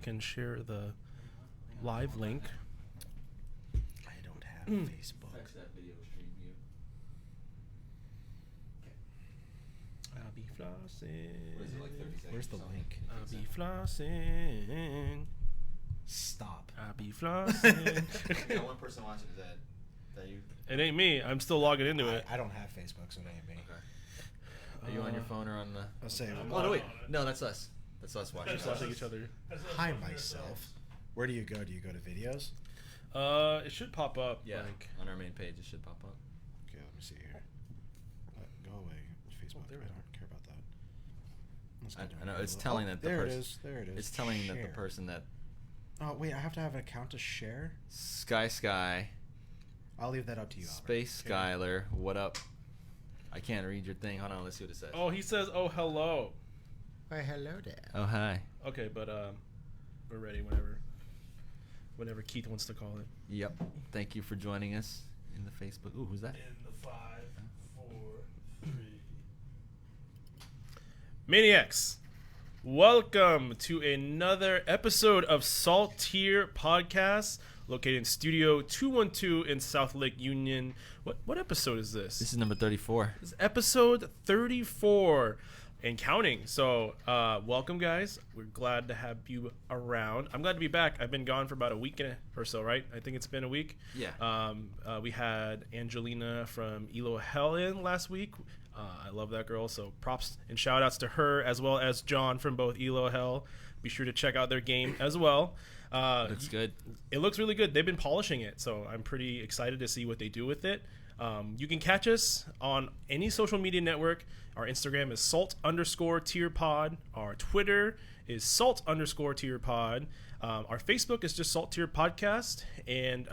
can share the live link. I don't have Facebook. Text that video stream view. I'll be flossing. What is it, like 30 seconds? Where's the link? I'll be flossing. Stop. I'll be flossing. We got one person watching. Is that you? It ain't me. I'm still logging into it. I don't have Facebook, so it ain't me. Okay. Are you on your phone or on the? I'll say. Oh no, wait. No, that's us. That's us watching. Just watching each other. Hi, myself. Where do you go? Do you go to videos? It should pop up. Yeah, Like, on our main page it should pop up. Okay, let me see here. Go away. Facebook. there I we go. don't care about that. Let's go I down know it's here. telling that the there it person. is. There it is. It's telling that Share. the person that Oh wait, I have to have an account to share. Sky I'll leave that up to you. Albert. Space Okay. Skyler, what up? I can't read your thing. Hold on, let's see what it says. oh, he says, "Oh, hello." Why, hello there. Oh hi. Okay, but we're ready whenever Keith wants to call it. Yep. Thank you for joining us in the Facebook. Ooh, who's that? In the 5, 4, 3. Maniacs, welcome to another episode of saltTier Podcast, located in Studio 212 in South Lake Union. What episode is this? This is number 34. This is episode 34 and counting. So, welcome, guys. We're glad to have you around. I'm glad to be back. I've been gone for about a week or so, right? I think it's been a week. Yeah. We had Angelina from Elo Hell in last week. I love that girl. So, props and shout outs to her, as well as John from both Elo Hell. Be sure to check out their game as well. Looks good. It looks really good. They've been polishing it, so I'm pretty excited to see what they do with it. You can catch us on any social media network. Our Instagram is salt_tierpod. Our Twitter is salt_tierpod. Our Facebook is just saltTier Podcast. And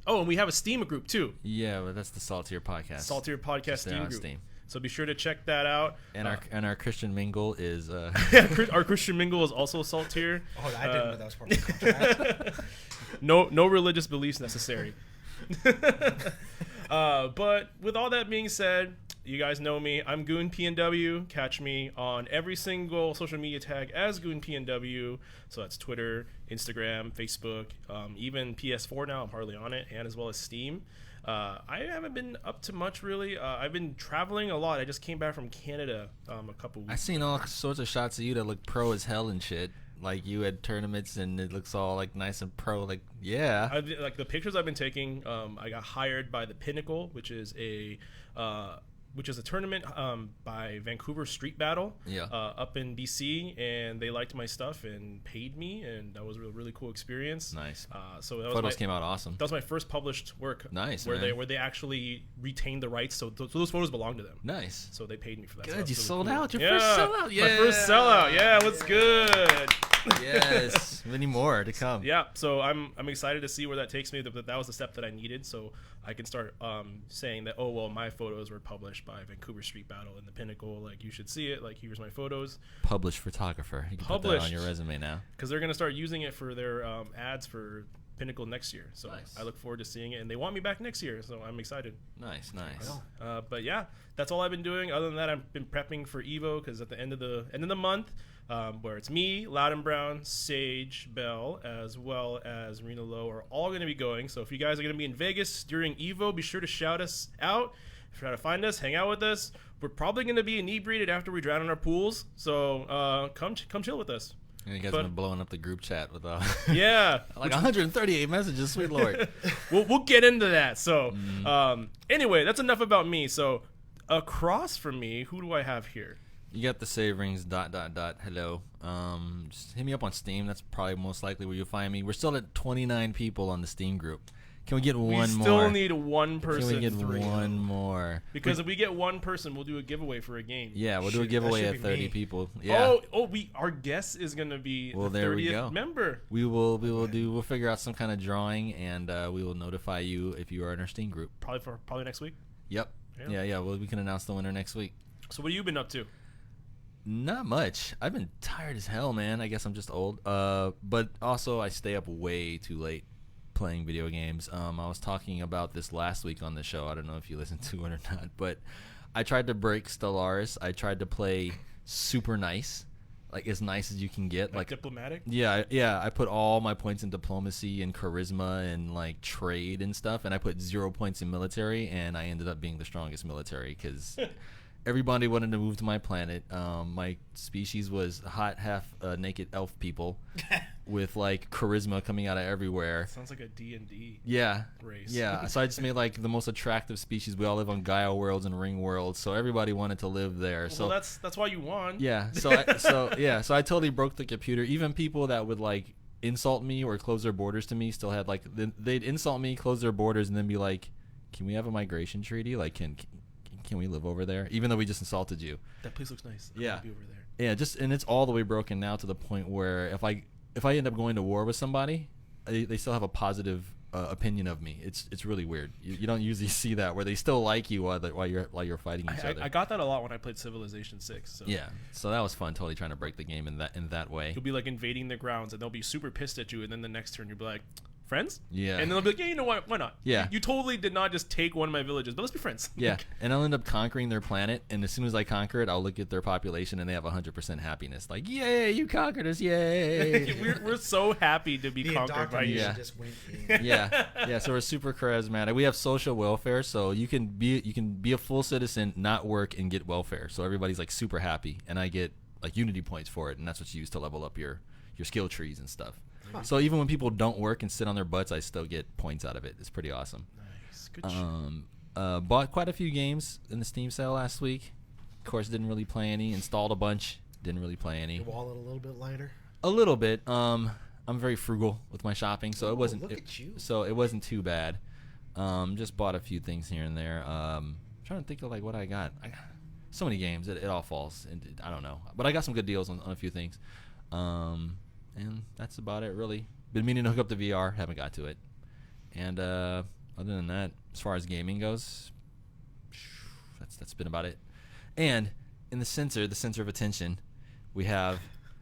and we have a Steam group too. Yeah, but that's the saltTier podcast. saltTier Podcast Just there Steam on group. Steam. So be sure to check that out. And our Christian Mingle is Our Christian Mingle is also saltTier. Oh, I didn't know that was part of the contract. No religious beliefs necessary. But with all that being said, you guys know me. I'm GoonPNW. Catch me on every single social media tag as GoonPNW. So that's Twitter, Instagram, Facebook, even PS4 now. I'm hardly on it, and as well as Steam. I haven't been up to much, really. I've been traveling a lot. I just came back from Canada a couple weeks I seen all sorts of shots of you that look pro as hell and shit. Like you at tournaments and it looks all like nice and pro. Like, yeah. Like the pictures I've been taking, I got hired by the Pinnacle, which is a tournament by Vancouver Street Battle, up in BC, and they liked my stuff and paid me, and that was a really cool experience. Nice. So that Photos came out awesome. That was my first published work. Nice, where man. they actually retained the rights, so those photos belong to them. Nice. So they paid me for that. Good, So that was you really sold cool. out. Your first sellout. Yeah. My first sellout. Yeah, what's good? Yes, many more to come. Yeah, so I'm excited to see where that takes me. That was the step that I needed, so I can start saying that, oh, well, my photos were published by Vancouver Street Battle and the Pinnacle. Like, you should see it. Like, here's my photos. Published photographer. You can put that on Published. your resume now. Because they're going to start using it for their ads for Pinnacle next year. So Nice. I look forward to seeing it, and they want me back next year, so I'm excited. Nice. But yeah, that's all I've been doing. Other than that, I've been prepping for Evo, because at the end of the month, where it's me, Loudon Brown, Sage, Bell, as well as Rena Lowe are all going to be going. So if you guys are going to be in Vegas during Evo, be sure to shout us out. Try to find us, hang out with us. We're probably going to be inebriated after we drown in our pools. So come chill with us. You guys have been blowing up the group chat with Yeah, like 138 messages. Sweet Lord. we'll get into that. So anyway, that's enough about me. So across from me, who do I have here? You got TheSavorings ... Hello. Just hit me up on Steam. That's probably most likely where you'll find me. We're still at 29 people on the Steam group. Can we get one more? We still need one person. Can we get one more? Because if we get one person, we'll do a giveaway for a game. Yeah, we'll do a giveaway at 30 people. Yeah. Our guest is gonna be the 30th member. We'll figure out some kind of drawing, and we will notify you if you are in our Steam group. Probably next week. Yep. Yeah. Well, we can announce the winner next week. So what have you been up to? Not much. I've been tired as hell, man. I guess I'm just old. But also I stay up way too late playing video games. I was talking about this last week on the show. I don't know if you listened to it or not, but I tried to break Stellaris. I tried to play Super Nice, like as nice as you can get. Like diplomatic? Yeah. I put all my points in diplomacy and charisma and like trade and stuff, and I put 0 points in military, and I ended up being the strongest military because everybody wanted to move to my planet. My species was hot, half naked elf people with like charisma coming out of everywhere. Sounds like a D&D race. Yeah. So I just made like the most attractive species. We all live on Gaia worlds and Ring worlds, so everybody wanted to live there. Well, that's why you won. Yeah. So I totally broke the computer. Even people that would like insult me or close their borders to me still had like they'd insult me, close their borders, and then be like, "Can we have a migration treaty? Like, can we live over there?" Even though we just insulted you. That place looks nice. I Yeah. wanna be over there. Yeah. And it's all the way broken now to the point where if I end up going to war with somebody, they still have a positive opinion of me. It's really weird. You don't usually see that where they still like you while you're fighting each other. I got that a lot when I played Civilization 6. So. Yeah, so that was fun. Totally trying to break the game in that way. You'll be like invading their grounds, and they'll be super pissed at you, and then the next turn you'll be like, friends? Yeah. And then they'll be like, yeah, you know what? Why not? Yeah. You totally did not just take one of my villages, but let's be friends. Yeah, and I'll end up conquering their planet, and as soon as I conquer it, I'll look at their population, and they have 100% happiness. Like, yay, you conquered us, yay! we're so happy to be conquered by you. Yeah. Just went in. Yeah. So we're super charismatic. We have social welfare, so you can be a full citizen, not work, and get welfare. So everybody's like super happy, and I get like unity points for it, and that's what you use to level up your skill trees and stuff. Huh. So even when people don't work and sit on their butts, I still get points out of it. It's pretty awesome. Nice. Good shit. Bought quite a few games in the Steam sale last week. Of course, didn't really play any. Installed a bunch. Didn't really play any. Your wallet a little bit lighter. A little bit. I'm very frugal with my shopping, so it wasn't. Look at you. So it wasn't too bad. Just bought a few things here and there. Trying to think of like what I got. So many games. It all falls. I don't know, but I got some good deals on a few things. And that's about it, really. Been meaning to hook up the VR, haven't got to it. And other than that, as far as gaming goes, that's been about it. And in the center of attention, we have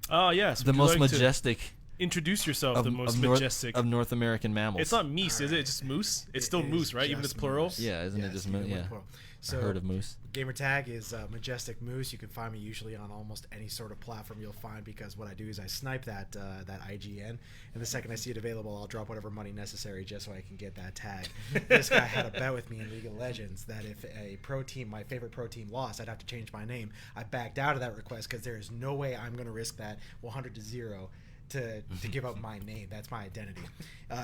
Oh yes, the most majestic. Introduce yourself. The most majestic of North American mammals. It's not meese, is it? It's just moose. It's still moose, right? Even if it's plural. Moose. Yeah, isn't it just moose? Yeah. So a herd of moose. Gamer tag is Majestic Moose. You can find me usually on almost any sort of platform you'll find, because what I do is I snipe that IGN, and the second I see it available, I'll drop whatever money necessary just so I can get that tag. This guy had a bet with me in League of Legends that if a pro team, my favorite pro team, lost, I'd have to change my name. I backed out of that request because there is no way I'm going to risk that 100-0 to give up my name. That's my identity.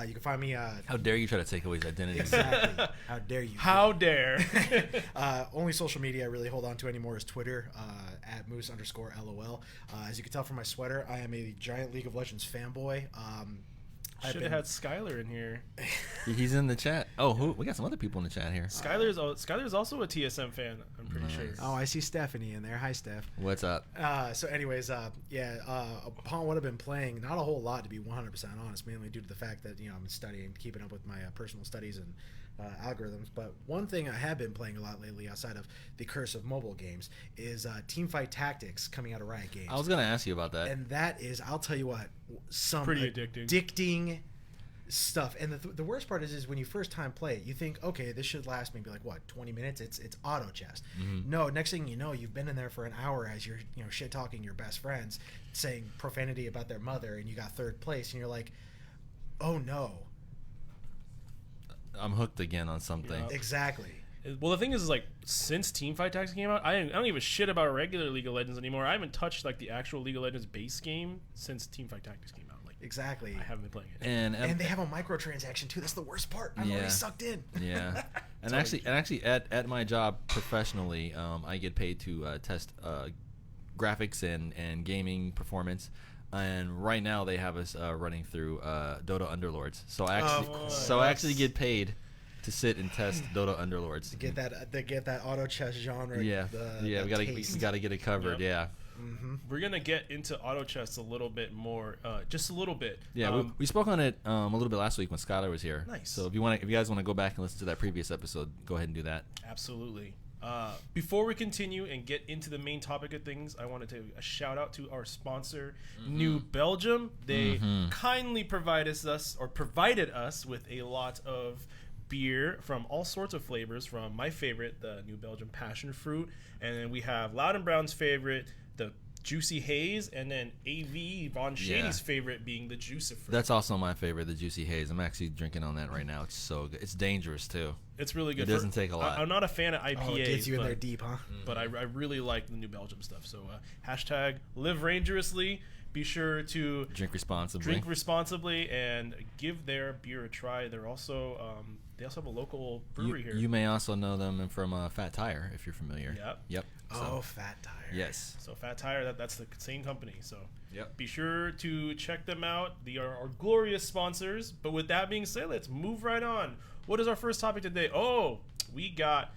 You can find me. How dare you try to take away his identity? Exactly. How dare you? How dare? Only social media I really hold on to anymore is Twitter, at Moose_LOL. As you can tell from my sweater, I am a giant League of Legends fanboy. Should have had Skylar in here. He's in the chat. Oh, we got some other people in the chat here. Skylar's also a TSM fan. I'm pretty sure. Oh, I see Stephanie in there. Hi, Steph. What's up? So anyways, upon what I've been playing, not a whole lot, to be 100% honest, mainly due to the fact that, I'm studying, keeping up with my personal studies and algorithms. But one thing I have been playing a lot lately, outside of the curse of mobile games, is Teamfight Tactics coming out of Riot Games. I was going to ask you about that. And that is, I'll tell you what, some pretty addicting stuff. And the worst part is when you first time play it, you think, okay, this should last maybe like 20 minutes. It's auto chess. Mm-hmm. No, next thing you know, you've been in there for an hour as you're shit talking your best friends, saying profanity about their mother, and you got third place, and you're like, oh no. I'm hooked again on something. Yeah. Exactly. Well, the thing is, like, since Teamfight Tactics came out, I don't give a shit about regular League of Legends anymore. I haven't touched like the actual League of Legends base game since Teamfight Tactics came out. Like, Exactly. I haven't been playing it. And they have a microtransaction too. That's the worst part. I'm already sucked in. Yeah. And actually at my job professionally, I get paid to test graphics and gaming performance. And right now they have us running through Dota Underlords. So I actually get paid to sit and test Dota Underlords. To get that auto chess genre. Yeah. We gotta get it covered. Yep. Yeah. Mm-hmm. We're gonna get into auto chess a little bit more, just a little bit. Yeah, we spoke on it a little bit last week when Skylar was here. Nice. So if you guys want to go back and listen to that previous episode, go ahead and do that. Absolutely. Before we continue and get into the main topic of things, I want to take a shout out to our sponsor, New Belgium. They kindly provided us with a lot of beer from all sorts of flavors, from my favorite, the New Belgium Passion Fruit, and then we have Loud and Brown's favorite, the Juicy Haze, and then AV Von Shady's favorite being the Juicifer. That's also my favorite, the Juicy Haze. I'm actually drinking on that right now. It's so good. It's dangerous too. It's really good. It doesn't take a lot. I'm not a fan of IPAs. Oh, it gets you in there deep, huh? But I really like the New Belgium stuff. So hashtag live rangerously. Be sure to drink responsibly and give their beer a try. They're also they also have a local brewery here. You may also know them from Fat Tire if you're familiar. Yep. Oh, Fat Tire. Yes. So Fat Tire, that's the same company. So yep. Be sure to check them out. They are our glorious sponsors. But with that being said, let's move right on. What is our first topic today? Oh, we got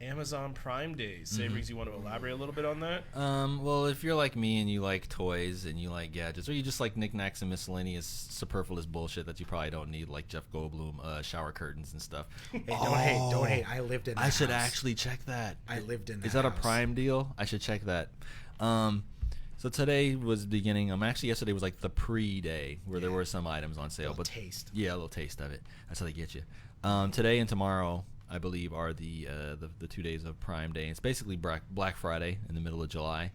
Amazon Prime Day. Savorings, you want to elaborate a little bit on that? Well, if you're like me and you like toys and you like gadgets, or you just like knickknacks and miscellaneous superfluous bullshit that you probably don't need, like Jeff Goldblum shower curtains and stuff. Hey, don't hate. I lived in that I should house. actually check that. I lived in that Is that house. a Prime deal? I should check that. So today was beginning. Actually, yesterday was like the pre-day where there were some items on sale. But taste. Yeah, a little taste of it. That's how they get you. Today and tomorrow, I believe, are the 2 days of Prime Day. It's basically Black Friday in the middle of July.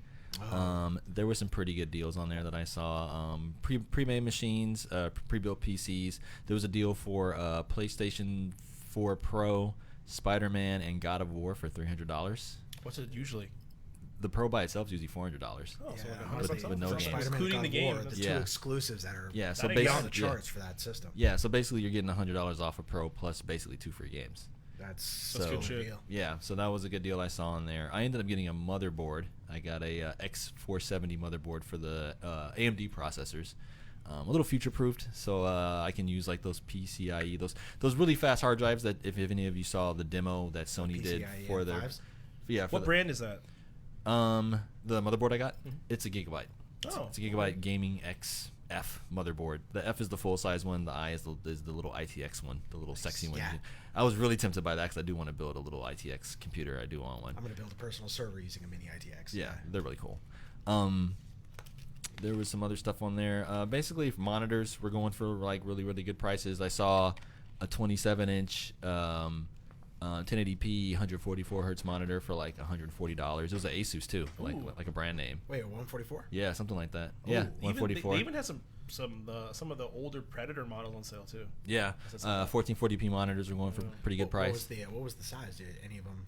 There were some pretty good deals on there that I saw. Pre-made machines, pre-built PCs. There was a deal for PlayStation 4 Pro, Spider-Man, and God of War for $300. What's it usually? The Pro by itself is usually $400. Oh, so with no games. Spider-Man, Including God the of game. War, the two exclusives that are so beyond the basically, charts for that system. Yeah, so basically you're getting $100 off a Pro plus basically 2 free games. That's good shit. deal. Yeah, so that was a good deal I saw in there. I ended up getting a motherboard. I got a X470 motherboard for the AMD processors. A little future-proofed, so I can use like those PCIe, those really fast hard drives that if any of you saw the demo that Sony did for their fives? What brand is that? The motherboard I got, it's a Gigabyte. Oh, It's a Gigabyte Gaming XF motherboard. The F is the full-size one. The I is the little ITX one, the little sexy one. Yeah. I was really tempted by that because I do want to build a little ITX computer. I do want one. I'm going to build a personal server using a mini ITX. Yeah, they're really cool. There was some other stuff on there. Basically, monitors were going for like really, really good prices. I saw a 27-inch 1080p 144 hertz monitor for like $140. It was an Asus too, like a brand name. Wait, 144? Yeah, something like that. Yeah, 144. They even had some of the older Predator models on sale too. Yeah, 1440p monitors were going for pretty good price. What was the size? Did any of them?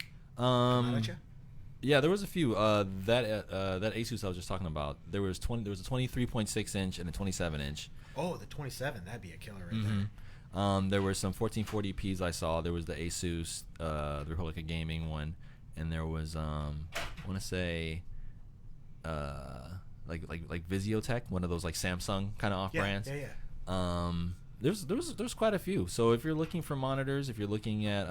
Yeah, there was a few. That Asus I was just talking about. There was a 23.6 inch and a 27 inch. Oh, the 27. That'd be a killer right there. There were some 1440p's I saw. There was the Asus, the Republica Gaming one, and there was I want to say like Visiotech, one of those like Samsung kind of off brands. Yeah. There's quite a few. So if you're looking for monitors, if you're looking at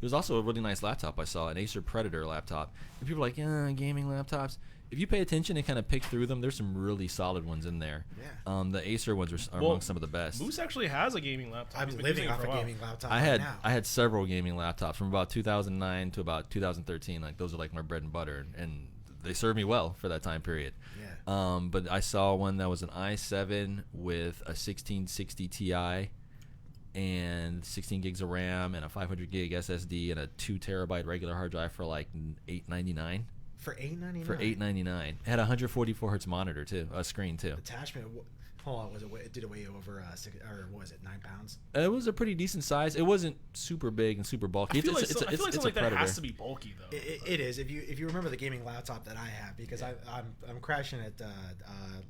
there's also a really nice laptop I saw, an Acer Predator laptop. And people are like, gaming laptops. If you pay attention and kind of pick through them, there's some really solid ones in there. Yeah. The Acer ones are among some of the best. Moose actually has a gaming laptop. I'm living off a gaming laptop I now. had several gaming laptops from about 2009 to about 2013. Like those are like my bread and butter, and they served me well for that time period. Yeah. But I saw one that was an i7 with a 1660 Ti and 16 gigs of RAM and a 500 gig SSD and a 2 terabyte regular hard drive for like $899. For $899. For $899. It had a 144 hertz monitor too, a screen too. Attachment. Hold on, did it weigh over 6 or what was it 9 pounds? It was a pretty decent size. It wasn't super big and super bulky. I feel like it's something a like that Predator. has to be bulky though. It is. If you remember the gaming laptop that I have, because I'm crashing at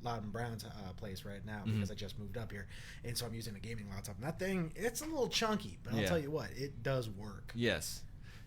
Loudon Brown's place right now because I just moved up here, and so I'm using a gaming laptop. And that thing, it's a little chunky, but I'll tell you what, it does work. Yes,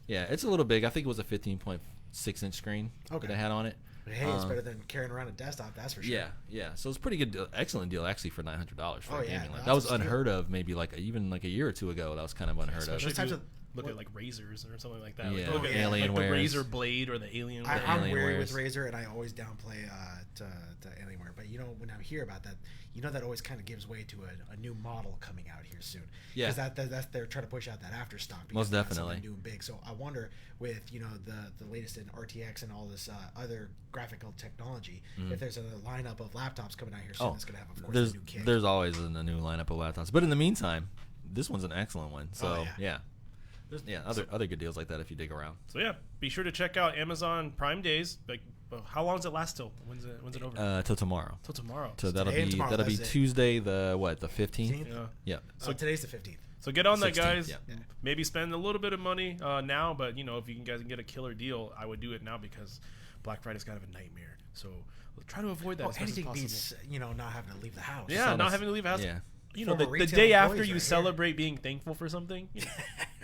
yeah, it's a little big. I think it was a 15.6 inch screen that I had on it. But hey, it's better than carrying around a desktop, that's for sure. Yeah. So it's a pretty good deal, excellent deal actually for $900 for a gaming laptop. that's That was a steal. unheard of. Maybe even a year or two ago, that was kind of unheard of. Especially Those types if you of- look at like razors or something like that. Yeah. Like, look at Alienwares. like the Razor Blade or the Alien. I'm wary Alienwares. with Razer, and I always downplay to Alienware. But when I hear about that, that always kind of gives way to a new model coming out here soon. Yeah. Because that's they're trying to push out that after stock. Most they got definitely. something new and big. So I wonder with the latest in RTX and all this other graphical technology, if there's a lineup of laptops coming out here soon, that's going to have, of course, a new kick. There's always a new lineup of laptops, but in the meantime, this one's an excellent one. So there's other good deals like that if you dig around. So yeah, be sure to check out Amazon Prime Days. Like how long does it last till? When's it over? Till tomorrow. Till tomorrow. So Today and tomorrow, that'll be that's it. Tuesday the 15th. 15th? Yeah. So today's the 15th. So get on that, 16th, guys. yeah. Maybe spend a little bit of money now, but if you guys can get a killer deal, I would do it now because Black Friday's kind of a nightmare. So try to avoid that as much as Anything possible. beats not having to leave the house. Yeah, not having to leave the house. Yeah. The retail day after employees you right celebrate being thankful for something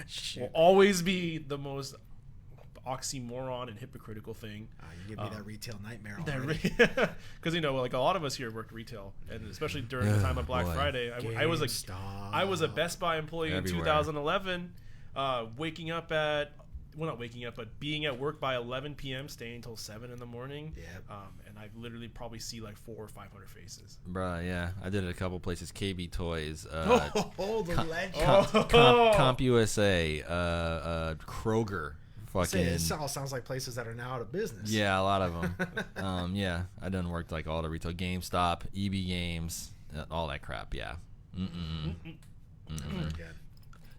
Shoot. will always be the most oxymoron and hypocritical thing. You give me that retail nightmare Because already. like a lot of us here worked retail, and especially during the time of Black boy. Friday, I was a Best Buy employee Everywhere. in 2011, waking up at not waking up, but being at work by 11 p.m., staying until 7 in the morning. Yep. And I literally probably see like 400 or 500 faces. Bruh, yeah. I did it a couple places. KB Toys. The legend. CompUSA. Kroger. Fucking. This all sounds like places that are now out of business. Yeah, a lot of them. Yeah. I done worked like all the retail. GameStop, EB Games, all that crap. Yeah. Very good.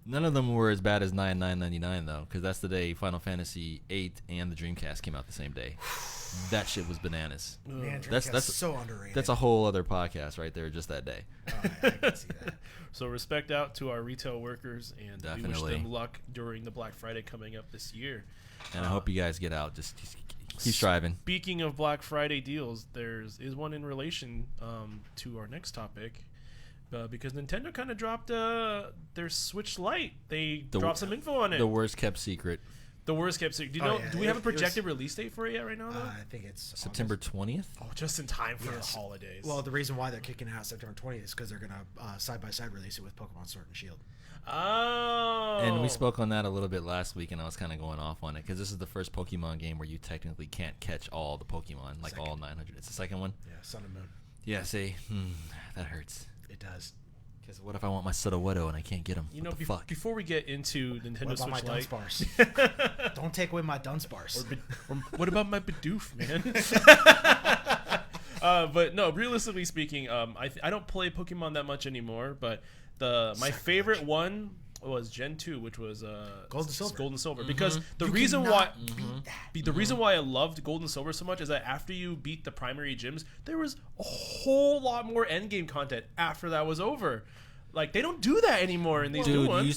None of them were as bad as $9.99 though, because that's the day Final Fantasy VIII and the Dreamcast came out the same day. That shit was bananas. Man, That's so underrated. That's a whole other podcast right there, just that day. I can see that. So respect out to our retail workers, and we wish Definitely. them luck during the Black Friday coming up this year. And I hope you guys get out. Just keep striving. Speaking of Black Friday deals, is one in relation to our next topic. Because Nintendo kind of dropped their Switch Lite. They dropped some info on it. The worst kept secret. The worst kept secret. Do we have a projected release date for it yet right now, though? I think it's September August. 20th? Oh, just in time for Yes. the holidays. Well, the reason why they're kicking it out September 20th is because they're going to side-by-side release it with Pokemon Sword and Shield. oh. And we spoke on that a little bit last week, and I was kind of going off on it, because this is the first Pokemon game where you technically can't catch all the Pokemon, like all 900. It's the second one? Yeah, Sun and Moon. Yeah, see? That hurts. It does. Because what if I want my Sudowoodo and I can't get him? What the fuck? Before we get into Nintendo What about my Switch Lite, Dunsparce? Don't take away my Dunsparce. or what about my Bidoof, man? But no, realistically speaking, I don't play Pokemon that much anymore. But my favorite one was Gen 2, which was Gold and Silver. Gold and Silver. Because the You reason cannot why beat that. the reason why I loved Gold and Silver so much is that after you beat the primary gyms, there was a whole lot more endgame content after that was over. Like, they don't do that anymore in these new Dude, ones. you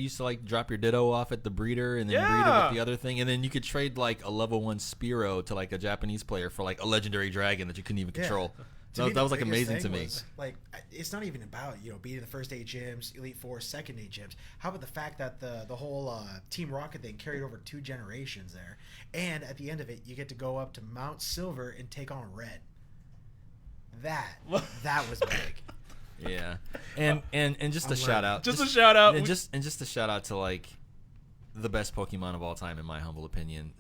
used to like drop your Ditto off at the breeder and then breed it Yeah. with the other thing, and then you could trade like a level 1 Spearow to like a Japanese player for like a legendary dragon that you couldn't even Yeah. control. To me, That the was like biggest amazing to thing me. was, like, it's not even about beating the first 8 gyms, Elite Four, second 8 gyms. How about the fact that the whole Team Rocket thing carried over 2 generations there, and at the end of it, you get to go up to Mount Silver and take on Red. That was big. Yeah, and just a shout out, Just a shout out. and just a shout out to like the best Pokemon of all time, in my humble opinion.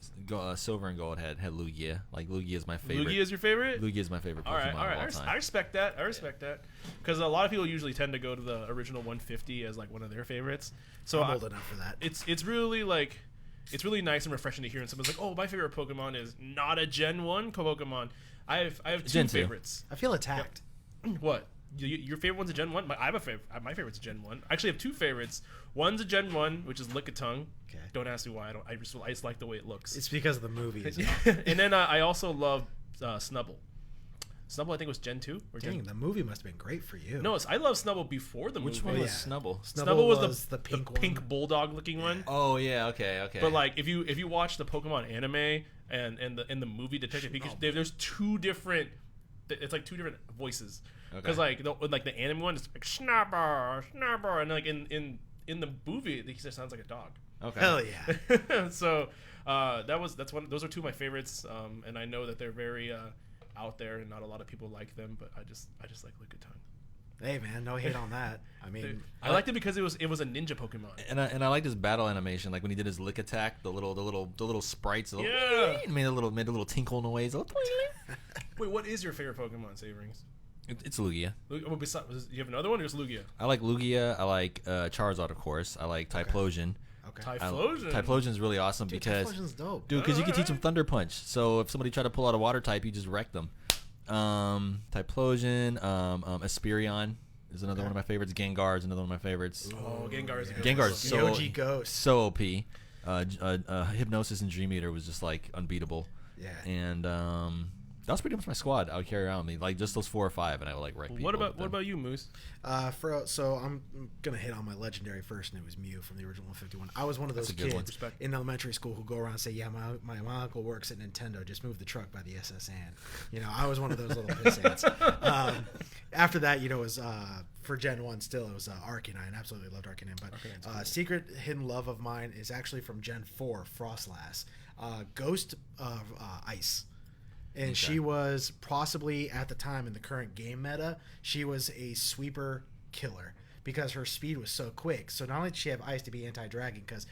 Silver and Gold had Lugia. Like, Lugia is my favorite. Lugia is your favorite? Lugia is my favorite All Pokemon right. of all time. I respect that. I respect that. Because a lot of people usually tend to go to the original 150 as like one of their favorites. So I'm old enough for that. It's really like it's really nice and refreshing to hear when someone's like, "Oh, my favorite Pokemon is not a Gen 1 Pokemon." I have 2 Gen 2. favorites. I feel attacked. What? Your favorite one's a Gen 1? I have a favorite. My favorite's a Gen 1. I actually have 2 favorites. One's a Gen 1, which is Lickitung. Okay. Don't ask me why. I just like the way it looks. It's because of the movie. Isn't it? And then I also love Snubble. Snubble, I think, was Gen 2 or Dang, Gen. the movie must have been great for you. No, I love Snubble before the movie. Which one Yeah. was Snubble? Snubble was the pink one. pink bulldog looking one. Oh yeah, okay. But like, if you watch the Pokemon anime and the movie Detective Pikachu, there's 2 different. It's like 2 different voices. Because Okay. like the anime one is like Snubble, and like in the movie he just sounds like a dog. Okay. Hell yeah. So those are 2 of my favorites, and I know that they're very out there and not a lot of people like them, but I just like Lickitung. Hey man, no hate on that. I mean, I liked it because it was a ninja Pokemon. And I liked his battle animation, like when he did his lick attack, the little sprites, Yeah. made a little tinkle noise. Wait, what is your favorite Pokemon, Savorings? It's Lugia. You have another one, or just Lugia? I like Lugia. I like Charizard, of course. I like Typhlosion. okay. Typhlosion. Typhlosion's really awesome Dude, because Typhlosion's dope. because you can teach them Thunder Punch. So if somebody tried to pull out a water type, you just wreck them. Typhlosion, Esperion is another one of my favorites. Gengar is another one of my favorites. Oh, Gengar is a good Gengar one. is The so OG Ghost. so OP. Hypnosis and Dream Eater was just like unbeatable. Yeah. And that was pretty much my squad. I would carry around me, like just those 4 or 5, and I would like wreck people. What about you, Moose? So I'm gonna hit on my legendary first, and it was Mew from the original 151. I was one of those That's a good one. kids in elementary school who go around and say, "Yeah, my uncle works at Nintendo. Just move the truck by the SSN." You know, I was one of those little pissants. After that, it was for Gen 1 still, it was Arcanine. Absolutely loved Arcanine. But secret hidden love of mine is actually from Gen 4, Frostlass. Ghost of Ice. And she was possibly, at the time in the current game meta, she was a sweeper killer because her speed was so quick. So not only did she have ice to be anti-dragon, because,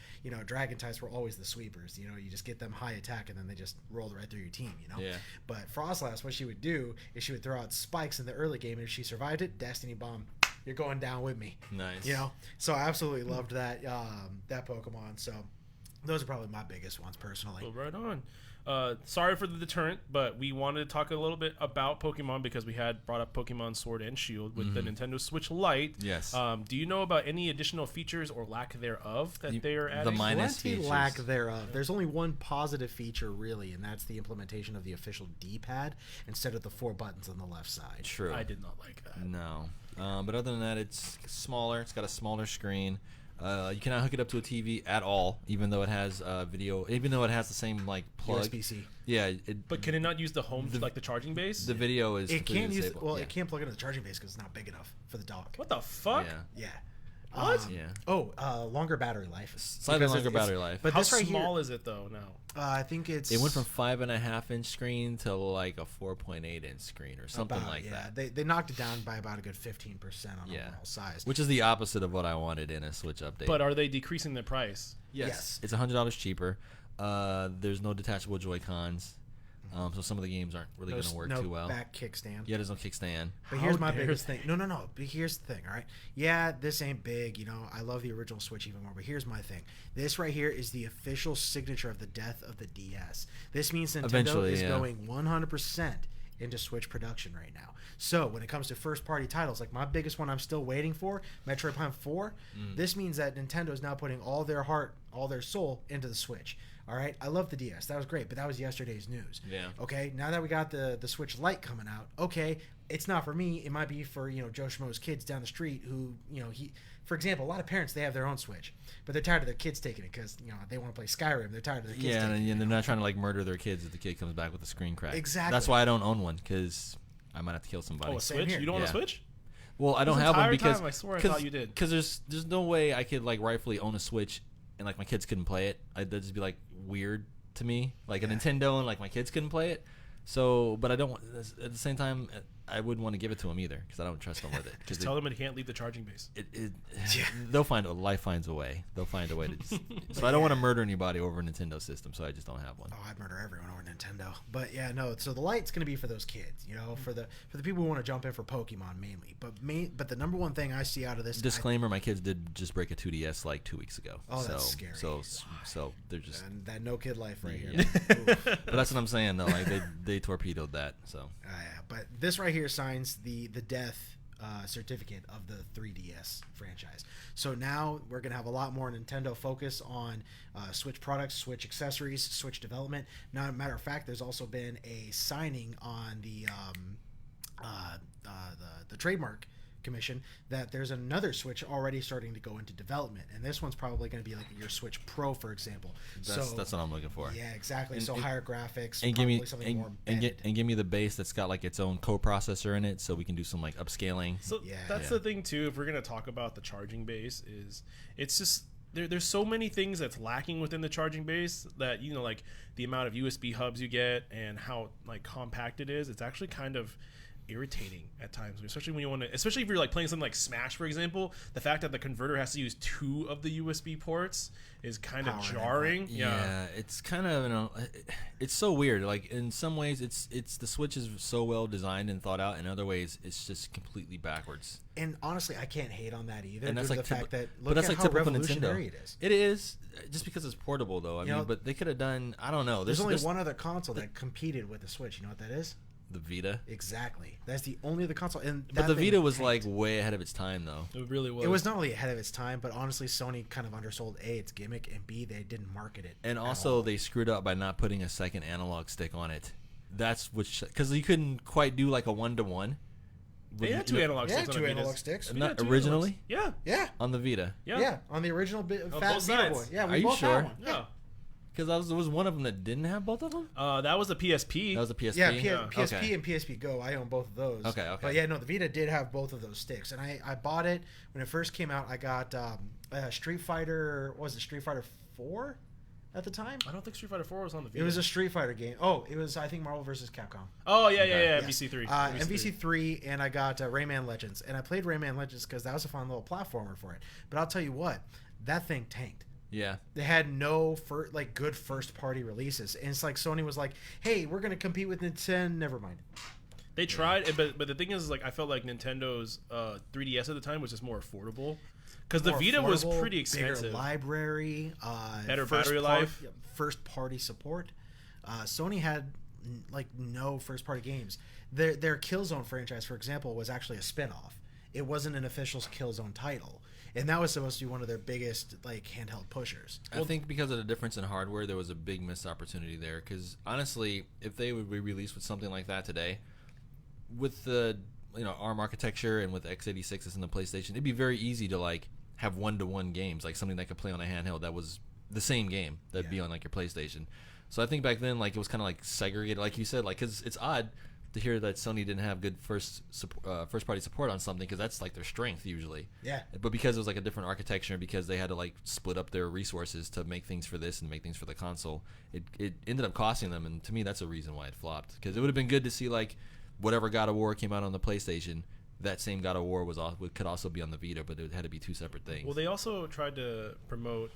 dragon types were always the sweepers. You just get them high attack and then they just rolled right through your team, Yeah. But Frostlass, what she would do is she would throw out spikes in the early game, and if she survived it, Destiny Bomb, you're going down with me. Nice. So I absolutely loved that Pokemon. So those are probably my biggest ones personally. Well, right on. Sorry for the deterrent, but we wanted to talk a little bit about Pokemon because we had brought up Pokemon Sword and Shield with the Nintendo Switch Lite. Yes. Do you know about any additional features or lack thereof that they are adding? The minus Plenty features. lack thereof. There's only one positive feature, really, and that's the implementation of the official D-pad instead of the 4 buttons on the left side. True. I did not like that. No. But other than that, it's smaller. It's got a smaller screen. You cannot hook it up to a TV at all, even though it has video. Even though it has the same plug. USB-C. Yeah. But can it not use the home, like the charging base? The video is. It can't use. disabled. It can't plug into the charging base because it's not big enough for the dock. What the fuck? Yeah. Yeah. What? Yeah. Longer battery life. Slightly Because longer battery life. But How this right small here, is it though now? I think it's. It went from 5.5-inch screen to like a 4.8-inch screen or something like that. They knocked it down by about a good 15% on overall size. Which is the opposite of what I wanted in a Switch update. But are they decreasing the price? Yes. It's $100 cheaper. There's no detachable Joy-Cons. So some of the games aren't really going to work too well. Back kickstand. Yeah, there's no kickstand. But here's my biggest thing. No. But here's the thing, all right? Yeah, this ain't big. I love the original Switch even more. But here's my thing. This right here is the official signature of the death of the DS. This means Nintendo is going 100% into Switch production right now. So when it comes to first-party titles, like my biggest one I'm still waiting for, Metroid Prime 4, this means that Nintendo is now putting all their heart, all their soul into the Switch. All right, I love the DS. That was great, but that was yesterday's news. Yeah. Okay, now that we got the Switch Lite coming out, okay, it's not for me. It might be for Joe Schmo's kids down the street who for example, a lot of parents, they have their own Switch, but they're tired of their kids taking it because they want to play Skyrim. They're tired of their kids. Yeah, taking and they're not trying to like murder their kids if the kid comes back with a screen crack. Exactly. That's why I don't own one, because I might have to kill somebody. Oh, a Same Switch? here. You don't want a Switch? Well, I don't This have one entire because time, I swear I thought you did. Because there's no way I could like rightfully own a Switch and like my kids couldn't play it. That'd just be like weird to me, like a Nintendo and like my kids couldn't play it. So, but I don't. At the same time, I wouldn't want to give it to them either because I don't trust them with it. Just tell them it can't leave the charging base. They'll find life finds a way. They'll find a way to. Just, so I don't want to murder anybody over a Nintendo system, so I just don't have one. Oh, I'd murder everyone over Nintendo. But yeah, no. So the Lite's going to be for those kids, for the people who want to jump in for Pokemon mainly. But the number one thing I see out of this. Disclaimer: my kids did just break a 2DS like 2 weeks ago. Oh, so, that's scary. So they're just. And that no kid life right here. But that's what I'm saying though. Like they torpedoed that. So. Yeah, but this right here signs the death certificate of the 3DS franchise. So now we're going to have a lot more Nintendo focus on Switch products, Switch accessories, Switch development. Now, matter of fact, there's also been a signing on the trademark commission that there's another Switch already starting to go into development, and this one's probably going to be like your Switch Pro, for example. That's what I'm looking for. Yeah, exactly. So higher graphics, and probably something more embedded. and give me the base that's got like its own coprocessor in it, so we can do some like upscaling. So that's the thing too. If we're gonna talk about the charging base, it's just there's so many things that's lacking within the charging base that like the amount of USB hubs you get and how like compact it is. It's actually kind of irritating at times, especially when you want to, especially if you're like playing something like Smash, for example. The fact that the converter has to use 2 of the USB ports is kind of jarring. Yeah, it's kind of it's so weird. Like in some ways, it's the Switch is so well designed and thought out. In other ways, it's just completely backwards. And honestly, I can't hate on that either. And that's like the fact that but that's at like how typical revolutionary Nintendo. it is. It is just because it's portable, though. I mean, but they could have done. I don't know. There's only one other console that competed with the Switch. You know what that is? The Vita. Exactly. That's the only other console. And But that the thing Vita was tanked. like way ahead of its time, though. It really was. It was not only ahead of its time, but honestly, Sony kind of undersold A, its gimmick, and B, they didn't market it. And at also, all. they screwed up by not putting a second analog stick on it. That's which because you couldn't quite do like a 1-to-1. They had two analog sticks on two the analog Vitas. sticks. We Not had two originally? analogs. Yeah. Yeah. on the Vita. Yeah. On the original fat both Vita sides. boy. Yeah, Are we you both sure? had one. Yeah. Because there was one of them that didn't have both of them. That was the PSP. That was a PSP. Yeah, Yeah. PSP Okay. and PSP Go. I own both of those. Okay. But yeah, no, the Vita did have both of those sticks, and I bought it when it first came out. I got Street Fighter. What was it, Street Fighter 4 at the time? I don't think Street Fighter 4 was on the Vita. It was a Street Fighter game. Oh, it was I think Marvel vs. Capcom. Oh yeah, Okay. yeah. Yes. MVC3. MVC3, and I got Rayman Legends, and I played Rayman Legends because that was a fun little platformer for it. But I'll tell you what, that thing tanked. Yeah. They had no good first party releases, and it's like Sony was like, "Hey, we're gonna compete with Nintendo." Never mind. They tried, but the thing is, like, I felt like Nintendo's 3DS at the time was just more affordable, because the More Vita was affordable, pretty expensive. Bigger library, Better first battery life. first party support. Sony had like no first party games. Their Killzone franchise, for example, was actually a spin-off. It wasn't an official Killzone title, and that was supposed to be one of their biggest like handheld pushers. I think because of the difference in hardware, there was a big missed opportunity there. Because honestly, if they would re-release with something like that today, with the ARM architecture and with x86s in the PlayStation, it'd be very easy to like have 1-to-1 games, like something that could play on a handheld that was the same game that'd be on like your PlayStation. So I think back then, like it was kind of like segregated, like you said, like because it's odd to hear that Sony didn't have good first party support on something, because that's like their strength usually. Yeah. But because it was like a different architecture, and because they had to like split up their resources to make things for this and make things for the console, it ended up costing them. And to me, that's a reason why it flopped. Because it would have been good to see like whatever God of War came out on the PlayStation, that same God of War could also be on the Vita, but it had to be two separate things. Well, they also tried to promote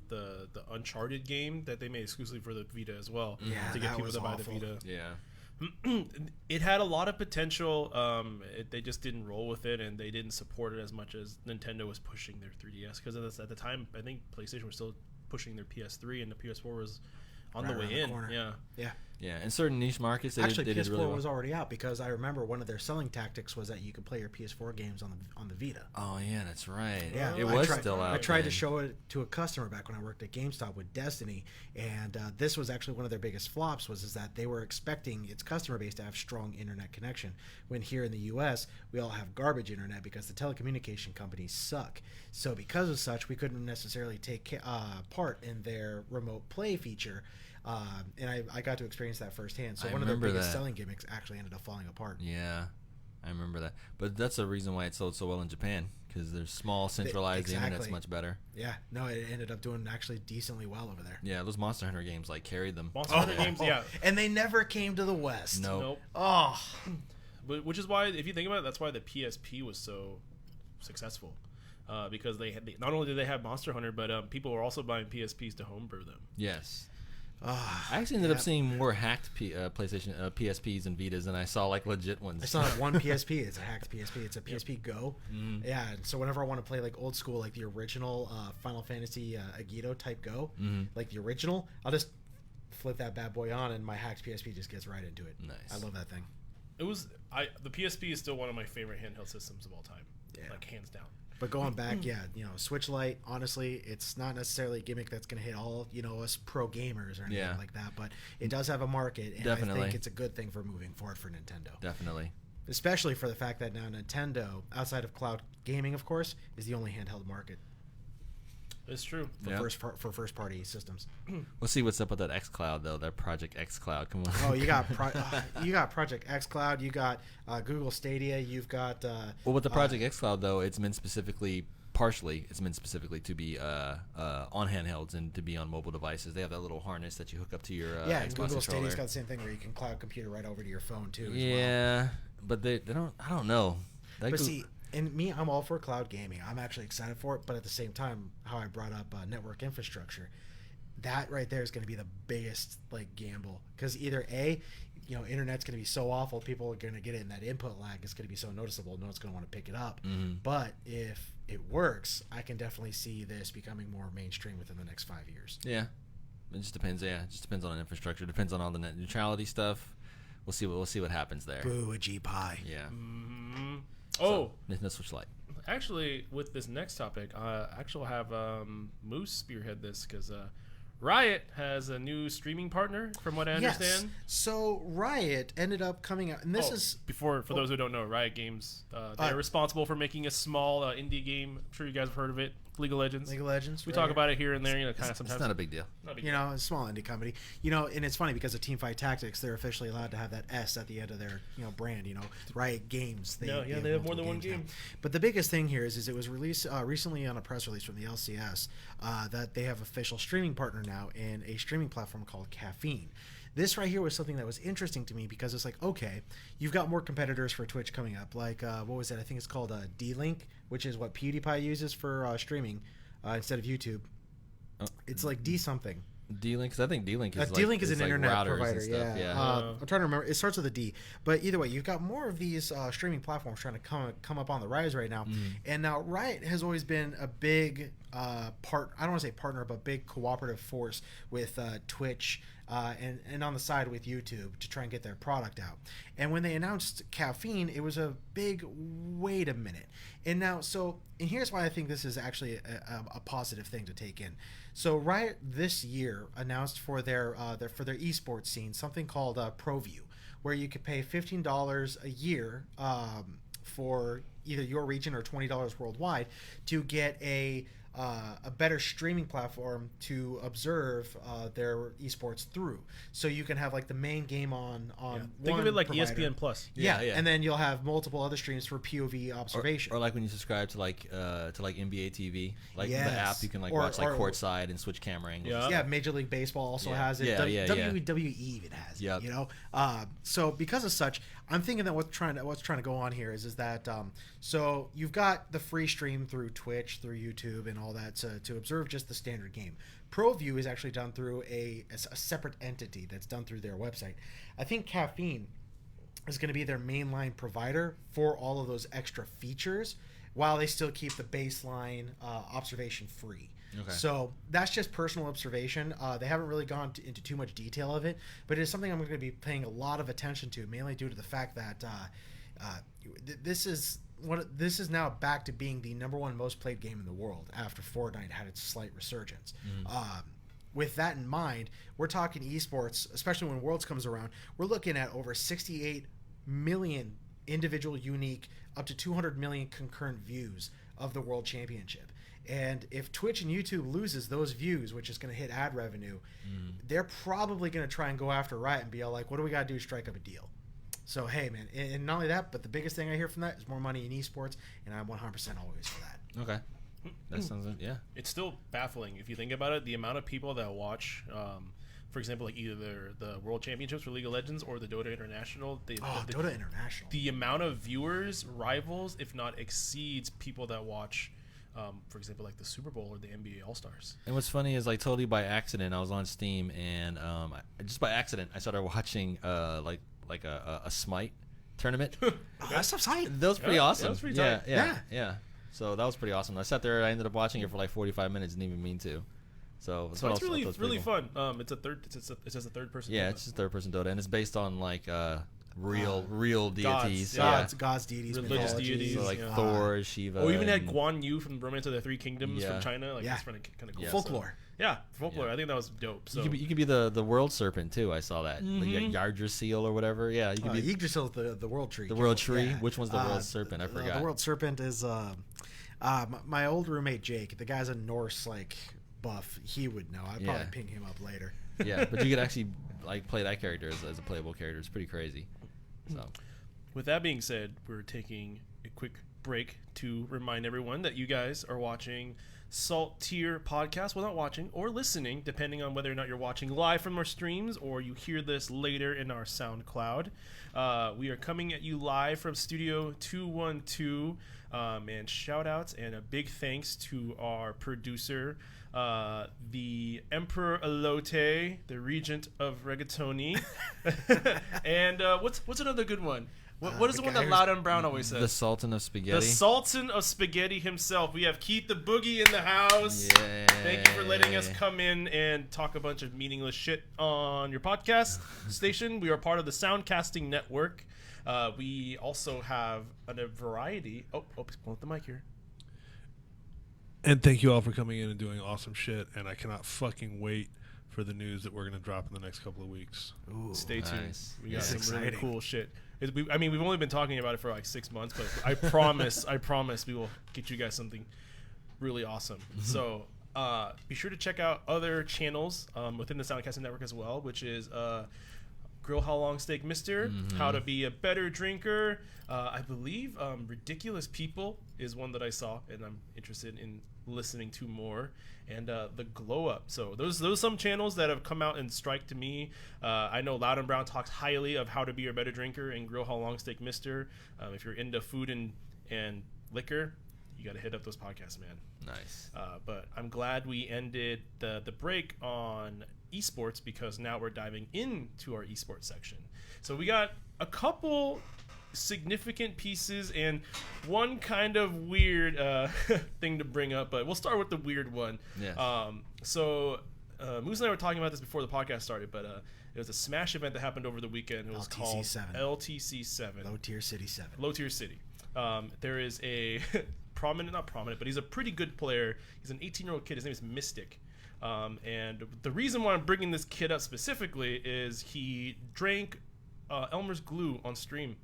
the Uncharted game that they made exclusively for the Vita as well, Yeah, to get that people was to buy awful. the Vita. Yeah. It had a lot of potential. They just didn't roll with it, and they didn't support it as much as Nintendo was pushing their 3DS. Because at the time, I think PlayStation was still pushing their PS3, and the PS4 was on Right the around way the in. corner. Yeah. Yeah. Yeah, in certain niche markets, they Actually, did PS4 really well. was already out, because I remember one of their selling tactics was that you could play your PS4 games on the Vita. Oh yeah, that's right. Yeah, it I was tried, still out. I tried to then. show it to a customer back when I worked at GameStop with Destiny, and this was actually one of their biggest flops. Was that they were expecting its customer base to have strong internet connection, when here in the U.S. we all have garbage internet because the telecommunication companies suck. So because of such, we couldn't necessarily take part in their remote play feature. And I got to experience that firsthand. So I one of their remember biggest that. selling gimmicks actually ended up falling apart. Yeah, I remember that. But that's the reason why it sold so well in Japan, because their small centralized internet's Exactly. much better. Yeah, no, it ended up doing actually decently well over there. Yeah, those Monster Hunter games like carried them. Monster Hunter games, yeah. And they never came to the West. No. Nope. Oh, Which is why, if you think about it, that's why the PSP was so successful. Because they not only did they have Monster Hunter, but people were also buying PSPs to homebrew them. Yes. Ah, I actually ended up seeing more hacked PlayStation PSPs and Vitas than I saw like legit ones. It's not one PSP. It's a hacked PSP. It's a PSP Go. Yeah. And so whenever I want to play like old school, like the original Final Fantasy Agito type Go, like the original, I'll just flip that bad boy on, and my hacked PSP just gets right into it. Nice. I love that thing. The PSP is still one of my favorite handheld systems of all time. Yeah. Like hands down. But going back, yeah, Switch Lite, honestly, it's not necessarily a gimmick that's going to hit all, us pro gamers or anything like that, but it does have a market, and I Definitely. think it's a good thing for moving forward for Nintendo. Definitely. Especially for the fact that now Nintendo, outside of cloud gaming, of course, is the only handheld market It's true. for first party systems. We'll see what's up with that xCloud though. That Project xCloud. Come on. Oh, you got you got Project xCloud, you got Google Stadia, you've got Well, with the Project xCloud though, it's meant specifically to be on handhelds and to be on mobile devices. They have that little harness that you hook up to your yeah, Xbox and Google controller. Stadia's got the same thing where you can cloud computer right over to your phone too. As well. Yeah, but they don't. I don't know. But see, and me, I'm all for cloud gaming. I'm actually excited for it, but at the same time, how I brought up network infrastructure, that right there is going to be the biggest gamble, because either A, internet's going to be so awful, people are going to get it, and that input lag is going to be so noticeable, no one's going to want to pick it up. But if it works, I can definitely see this becoming more mainstream within the next 5 years. Yeah, it just depends. Yeah, it just depends on the infrastructure. It depends on all the net neutrality stuff. we'll see what happens there. Boo, a G pie. Yeah. Oh, Nintendo Switch Lite. actually, with this next topic, I actually have Moose spearhead this because Riot has a new streaming partner, from what I understand. So Riot ended up coming out, and this is for those who don't know, Riot Games. They're responsible for making a small indie game. I'm sure you guys have heard of it, League of Legends. League of Legends. We talk about it here and there, kind of sometimes. It's not a big deal. A small indie company. And it's funny because of Teamfight Tactics, they're officially allowed to have that S at the end of their brand. Riot Games. They have more than one game. Now. But the biggest thing here is it was released recently on a press release from the LCS that they have official streaming partner now in a streaming platform called Caffeine. This right here was something that was interesting to me because it's like, okay, you've got more competitors for Twitch coming up. Like, what was it? I think it's called D-Link, which is what PewDiePie uses for streaming instead of YouTube. It's like D something. D-Link, because I think D-Link is D-Link is an internet routers provider. and stuff. Yeah. I'm trying to remember. It starts with a D. But either way, you've got more of these streaming platforms trying to come up on the rise right now. And now Riot has always been a big I don't want to say partner, but big cooperative force with Twitch and on the side with YouTube to try and get their product out. And when they announced Caffeine, it was a big wait a minute. And here's why I think this is actually a positive thing to take in. So Riot this year announced for their esports scene something called ProView, where you could pay $15 a year for either your region or $20 worldwide to get a better streaming platform to observe their esports through. So you can have like the main game on Think one of it like provider. ESPN Plus. Yeah, and then you'll have multiple other streams for POV observation. Or like when you subscribe to NBA TV, the app, you can watch courtside and switch camera angles. Yeah, Major League Baseball also has it. WWE even has it. So because of such, I'm thinking that what's trying to go on here is that so you've got the free stream through Twitch, through YouTube, and all that to observe just the standard game. ProView is actually done through a separate entity that's done through their website. I think Caffeine is going to be their mainline provider for all of those extra features, while they still keep the baseline observation free. Okay. So that's just personal observation. They haven't really gone into too much detail of it, but it is something I'm going to be paying a lot of attention to, mainly due to the fact that this is now back to being the #1 most played game in the world after Fortnite had its slight resurgence. With that in mind, we're talking esports, especially when Worlds comes around. We're looking at over 68 million individual unique, up to 200 million concurrent views of the World Championship. And if Twitch and YouTube loses those views, which is going to hit ad revenue, they're probably going to try and go after Riot and be all like, what do we got to do to strike up a deal? So, hey, man, and not only that, but the biggest thing I hear from that is more money in esports, and I'm 100% always for that. Okay. That sounds like, It's still baffling if you think about it, the amount of people that watch, for example, like either the World Championships for League of Legends or the Dota International. Dota International. The amount of viewers rivals, if not exceeds, people that watch, for example, like the Super Bowl or the NBA All-Stars. And what's funny is, totally by accident, I was on Steam, and just by accident, I started watching a Smite tournament. That's tight. That was pretty awesome. That was pretty tight. Yeah. So that was pretty awesome. I sat there. I ended up watching it for 45 minutes. Didn't even mean to. So it's really fun. It's a third person. Yeah, Dota. it's just third person Dota, and it's based on real deities. Gods, deities, religious deities. So Thor, Shiva. We even had Guan Yu from Romance of the Three Kingdoms from China. That's kind of cool. Folklore. Folklore. I think that was dope. So you could be the world serpent too. I saw that. Yggdrasil or whatever. Yeah, you could be Yggdrasil, the world tree. The world tree. Yeah. Which one's the world serpent? I forgot. The world serpent is my old roommate Jake. The guy's a Norse buff. He would know. I'd probably ping him up later. Yeah, but you could actually play that character as a playable character. It's pretty crazy. So, with that being said, we're taking a quick break to remind everyone that you guys are watching saltTier podcast. Well, not watching or listening, depending on whether or not you're watching live from our streams or you hear this later in our SoundCloud. We are coming at you live from Studio 212. And shout outs and a big thanks to our producer, the Emperor Elote, the Regent of Regatoni. And what's another good one? What is the one guy that who's- Loud and Brown always The says? Sultan of The Spaghetti. Sultan of Spaghetti himself. We have Keith the Boogie in the house. Yeah. Thank you for letting us come in and talk a bunch of meaningless shit on your podcast station. We are part of the Soundcasting Network. We also have a variety. Oh, pull up the mic here. And thank you all for coming in and doing awesome shit. And I cannot fucking wait for the news that we're going to drop in the next couple of weeks. Ooh. Stay tuned. Nice. We got That's some really exciting. cool shit. We've only been talking about it for like 6 months, but I promise we will get you guys something really awesome. So be sure to check out other channels within the Soundcasting Network as well, which is Grill How Long Steak Mister, How to Be a Better Drinker. I believe Ridiculous People is one that I saw, and I'm interested in listening to more. And the Glow Up. So those are some channels that have come out and strike to me. I know Loud and Brown talks highly of How to Be a Better Drinker and Grill How Long Steak Mister. If you're into food and liquor, you got to hit up those podcasts, man. Nice. But I'm glad we ended the break on esports because now we're diving into our esports section. So we got a couple significant pieces and one kind of weird thing to bring up, but we'll start with the weird one. Yes. Moose and I were talking about this before the podcast started, but it was a Smash event that happened over the weekend. It was called LTC7. LTC7. Low Tier City 7. Low Tier City. There is a not prominent, but he's a pretty good player. He's an 18-year-old kid. His name is Mystic. And the reason why I'm bringing this kid up specifically is he drank Elmer's glue on stream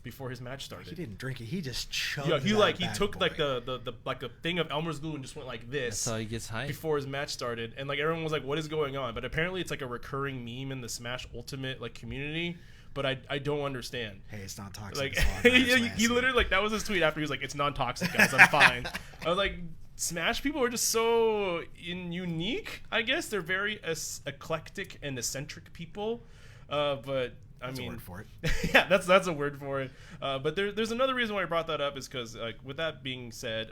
before his match started. He didn't drink it. He just chugged. Yeah, he that took bad like boy. the like a thing of Elmer's glue and just went like this. That's how he gets hyped. Before his match started, and like everyone was like, "What is going on?" But apparently, it's like a recurring meme in the Smash Ultimate like community. But I don't understand. Hey, it's not toxic. Like it's all he literally like that was his tweet after he was like, "It's non-toxic, guys. I'm fine." I was like, Smash people are just so unique. I guess they're very eclectic and eccentric people. But I That's mean, a word for it. yeah, that's a word for it. But there's another reason why I brought that up is because like with that being said,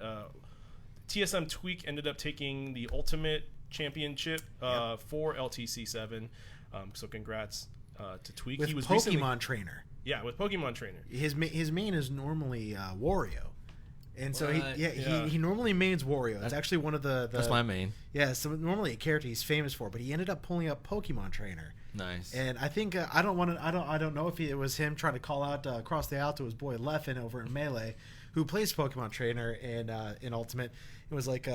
TSM Tweak ended up taking the Ultimate Championship for LTC7. So congrats to Tweak. With He was Pokemon recently, Trainer. yeah, with Pokemon Trainer. His main is normally Wario. And so What? he normally mains Wario. It's actually one of the That's my main. yeah. So normally a character he's famous for, but he ended up pulling up Pokemon Trainer. Nice. And I think I don't know if it was him trying to call out across the aisle to his boy Leffen over in Melee, who plays Pokemon Trainer in Ultimate. It was like,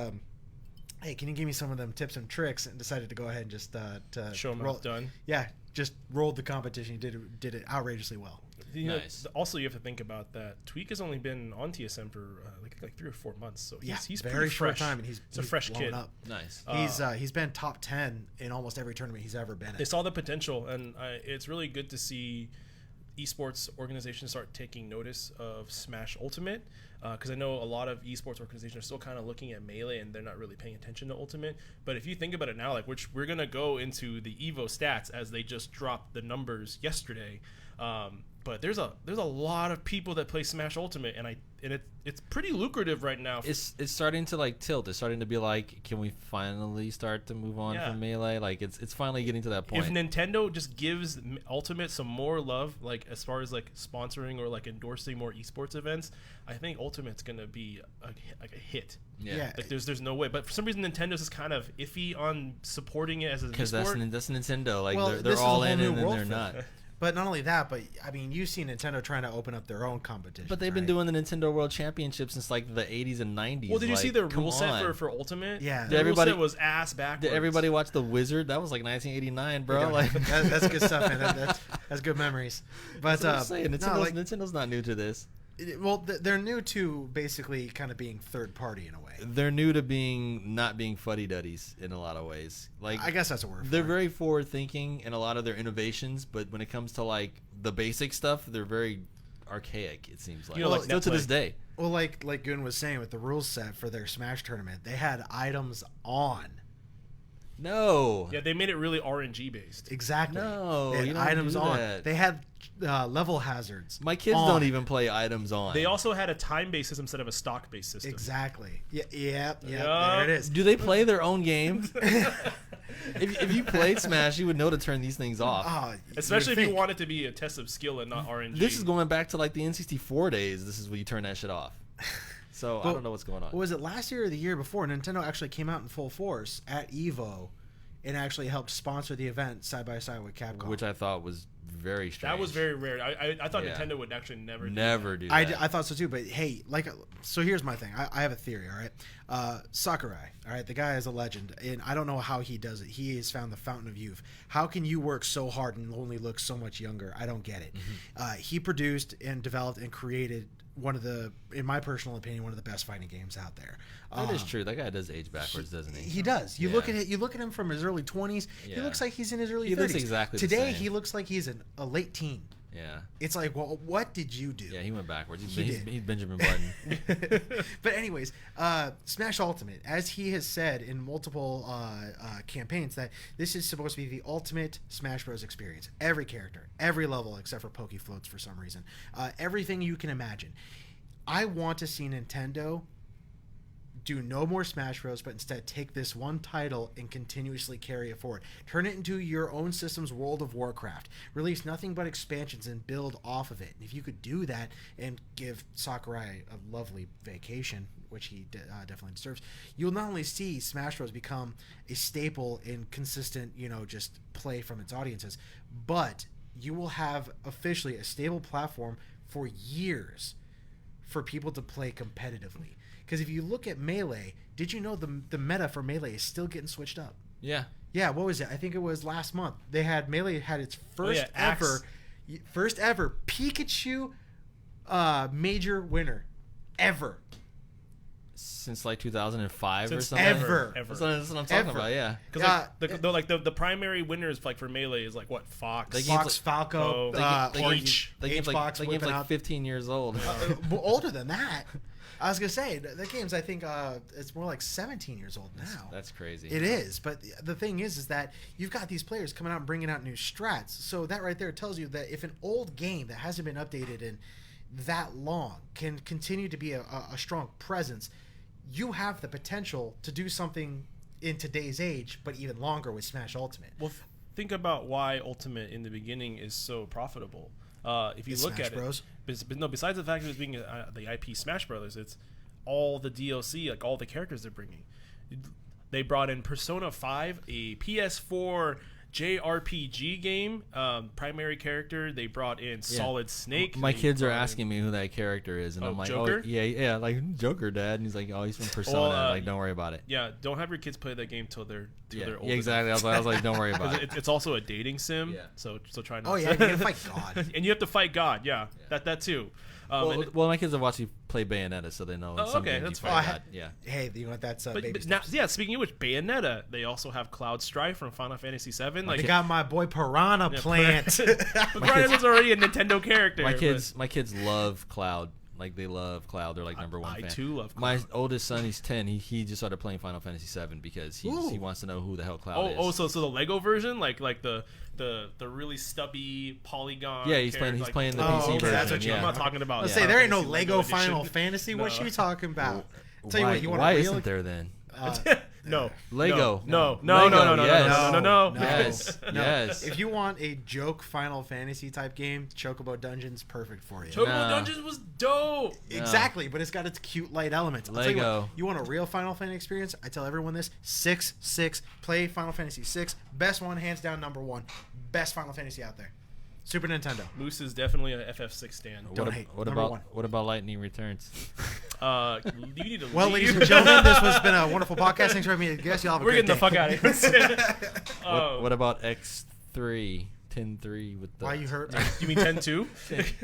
hey, can you give me some of them tips and tricks? And decided to go ahead and just to Show him how it's done. Yeah, just rolled the competition. He did it outrageously well. You know, Nice. also, you have to think about that. Tweak has only been on TSM for like 3 or 4 months, so he's very pretty short fresh. time, and he's a fresh blown kid. up. Nice. He's been top 10 in almost every tournament he's ever been They in. saw the potential, and it's really good to see esports organizations start taking notice of Smash Ultimate, because I know a lot of esports organizations are still kind of looking at Melee and they're not really paying attention to Ultimate. But if you think about it now, like which we're gonna go into the Evo stats as they just dropped the numbers yesterday. But there's a lot of people that play Smash Ultimate, and it's pretty lucrative right now. It's starting to like tilt. It's starting to be like, can we finally start to move on from Melee? Like it's finally getting to that point. If Nintendo just gives Ultimate some more love, like as far as like sponsoring or like endorsing more esports events, I think Ultimate's gonna be like a hit. Yeah. Like there's no way, but for some reason Nintendo's is kind of iffy on supporting it as an Because esport. that's Nintendo. Like Well, they're this is a all whole in new and then world they're for not. them. But not only that, but I mean, you've seen Nintendo trying to open up their own competition. But they've been doing the Nintendo World Championship since like the 80s and 90s. Well, did you see their come rule set on. for Ultimate? Yeah. the Did rule everybody- set was ass backwards. Did everybody watch The Wizard? That was like 1989, bro. Like that's good stuff, man. That's good memories. But that's what I'm saying. no, Nintendo's not new to this. they're new to basically kind of being third party in a way. They're new to not being fuddy-duddies in a lot of ways. Like I guess that's a word. they're for it. very forward thinking in a lot of their innovations, but when it comes to like the basic stuff, they're very archaic. It seems like, You know, like still to Netplay. this day. Well, like Goon was saying with the rules set for their Smash tournament, they had items on. No. Yeah, they made it really RNG based. Exactly. No, they had you don't items do on. that. They had level hazards. My kids on. don't even play items on. They also had a time-based system instead of a stock-based system. Exactly. Yeah. Yeah. There it is. Do they play their own games? If you played Smash, you would know to turn these things off. Especially if you want it to be a test of skill and not RNG. This is going back to like the N64 days. This is when you turn that shit off. So I don't know what's going on. Was it last year or the year before? Nintendo actually came out in full force at EVO and actually helped sponsor the event side by side with Capcom. Which I thought was very strange. That was very rare. I thought Nintendo would actually never do that. I thought so too, but hey, so here's my thing. I have a theory, all right? Sakurai, all right? The guy is a legend, and I don't know how he does it. He has found the fountain of youth. How can you work so hard and only look so much younger? I don't get it. He produced and developed and created one of the, in my personal opinion, one of the best fighting games out there. That is true. That guy does age backwards, doesn't he? He does. You look at it. You look at him from his early 20s. Yeah. He looks like he's in his early 30s. He looks exactly the Today, same. he looks like he's a late teen. Yeah. It's like, well, what did you do? Yeah, he went backwards. He He's Benjamin Button. But anyways, Smash Ultimate, as he has said in multiple campaigns, that this is supposed to be the ultimate Smash Bros. Experience. Every character, every level, except for Poke Floats for some reason. Everything you can imagine. I want to see Nintendo do no more Smash Bros, but instead take this one title and continuously carry it forward. Turn it into your own system's World of Warcraft. Release nothing but expansions and build off of it. And if you could do that and give Sakurai a lovely vacation, which he definitely deserves, you'll not only see Smash Bros become a staple in consistent, just play from its audiences, but you will have officially a stable platform for years for people to play competitively. Because if you look at Melee, did you know the meta for Melee is still getting switched up? Yeah. Yeah, what was it? I think it was last month. Melee had its first ever Pikachu major winner ever. Since like 2005 or something. Ever. That's what I'm talking about. Yeah. Because the primary winners for Melee is like what, Fox, Falco, Peach. The game's like 15 years old. Older than that. I was gonna say the game's, I think it's more like 17 years old now. That's crazy. It is, but the thing is that you've got these players coming out and bringing out new strats. So that right there tells you that if an old game that hasn't been updated in that long can continue to be a strong presence, you have the potential to do something in today's age, but even longer with Smash Ultimate. Well, think about why Ultimate in the beginning is so profitable. If you look at Bros? it, besides the fact of it being the IP Smash Brothers, it's all the DLC, like all the characters they're bringing. They brought in Persona 5, a PS4 JRPG game, primary character. They brought in Solid Snake. My kids are asking me who that character is, and I'm like, Joker? oh yeah, like Joker, Dad. And he's like, oh, he's from Persona. Like, don't worry about it. Yeah, don't have your kids play that game till they're older. Yeah, exactly. I was like, don't worry about it. It's also a dating sim, Yeah. so try not. Oh yeah, you gotta fight God. And you have to fight God. Yeah. That too. Well, my kids have watched me play Bayonetta, so they know. Some games that's you fine. fight God. Yeah. Hey, you know what? That's But baby now, steps. speaking of which, Bayonetta, they also have Cloud Strife from Final Fantasy VII. They got my boy Piranha Plant. But Brian was already a Nintendo character. My kids love Cloud. Like, they love Cloud. They're like number one fan. I too love Cloud. My oldest son, he's 10. He just started playing Final Fantasy VII because he wants to know who the hell Cloud is. So the Lego version, like the really stubby polygon. Yeah, he's playing the PC version. That's what I'm not talking about. Let's say there ain't no Fantasy Lego Edition. Final Fantasy. What you talking about? Tell you Why, what, you want why a real isn't there then? No. Lego. No. Yes. Yes. If you want a joke Final Fantasy type game, Chocobo Dungeon's perfect for you. Chocobo Dungeons was dope. Exactly, but it's got its cute light elements. I'll tell you Lego. what, you want a real Final Fantasy experience? I tell everyone this: 6-6. Play Final Fantasy 6. Best one, hands down, number one. Best Final Fantasy out there. Super Nintendo. Moose is definitely a FF6 stand. What about Lightning Returns? You need to Well, leave. ladies and gentlemen, this has been a wonderful podcast. Thanks for having me. Guess y'all have a We're great getting the day. fuck out of here. What about X3? 10-3 with the... Why you hurt? You mean 10-2?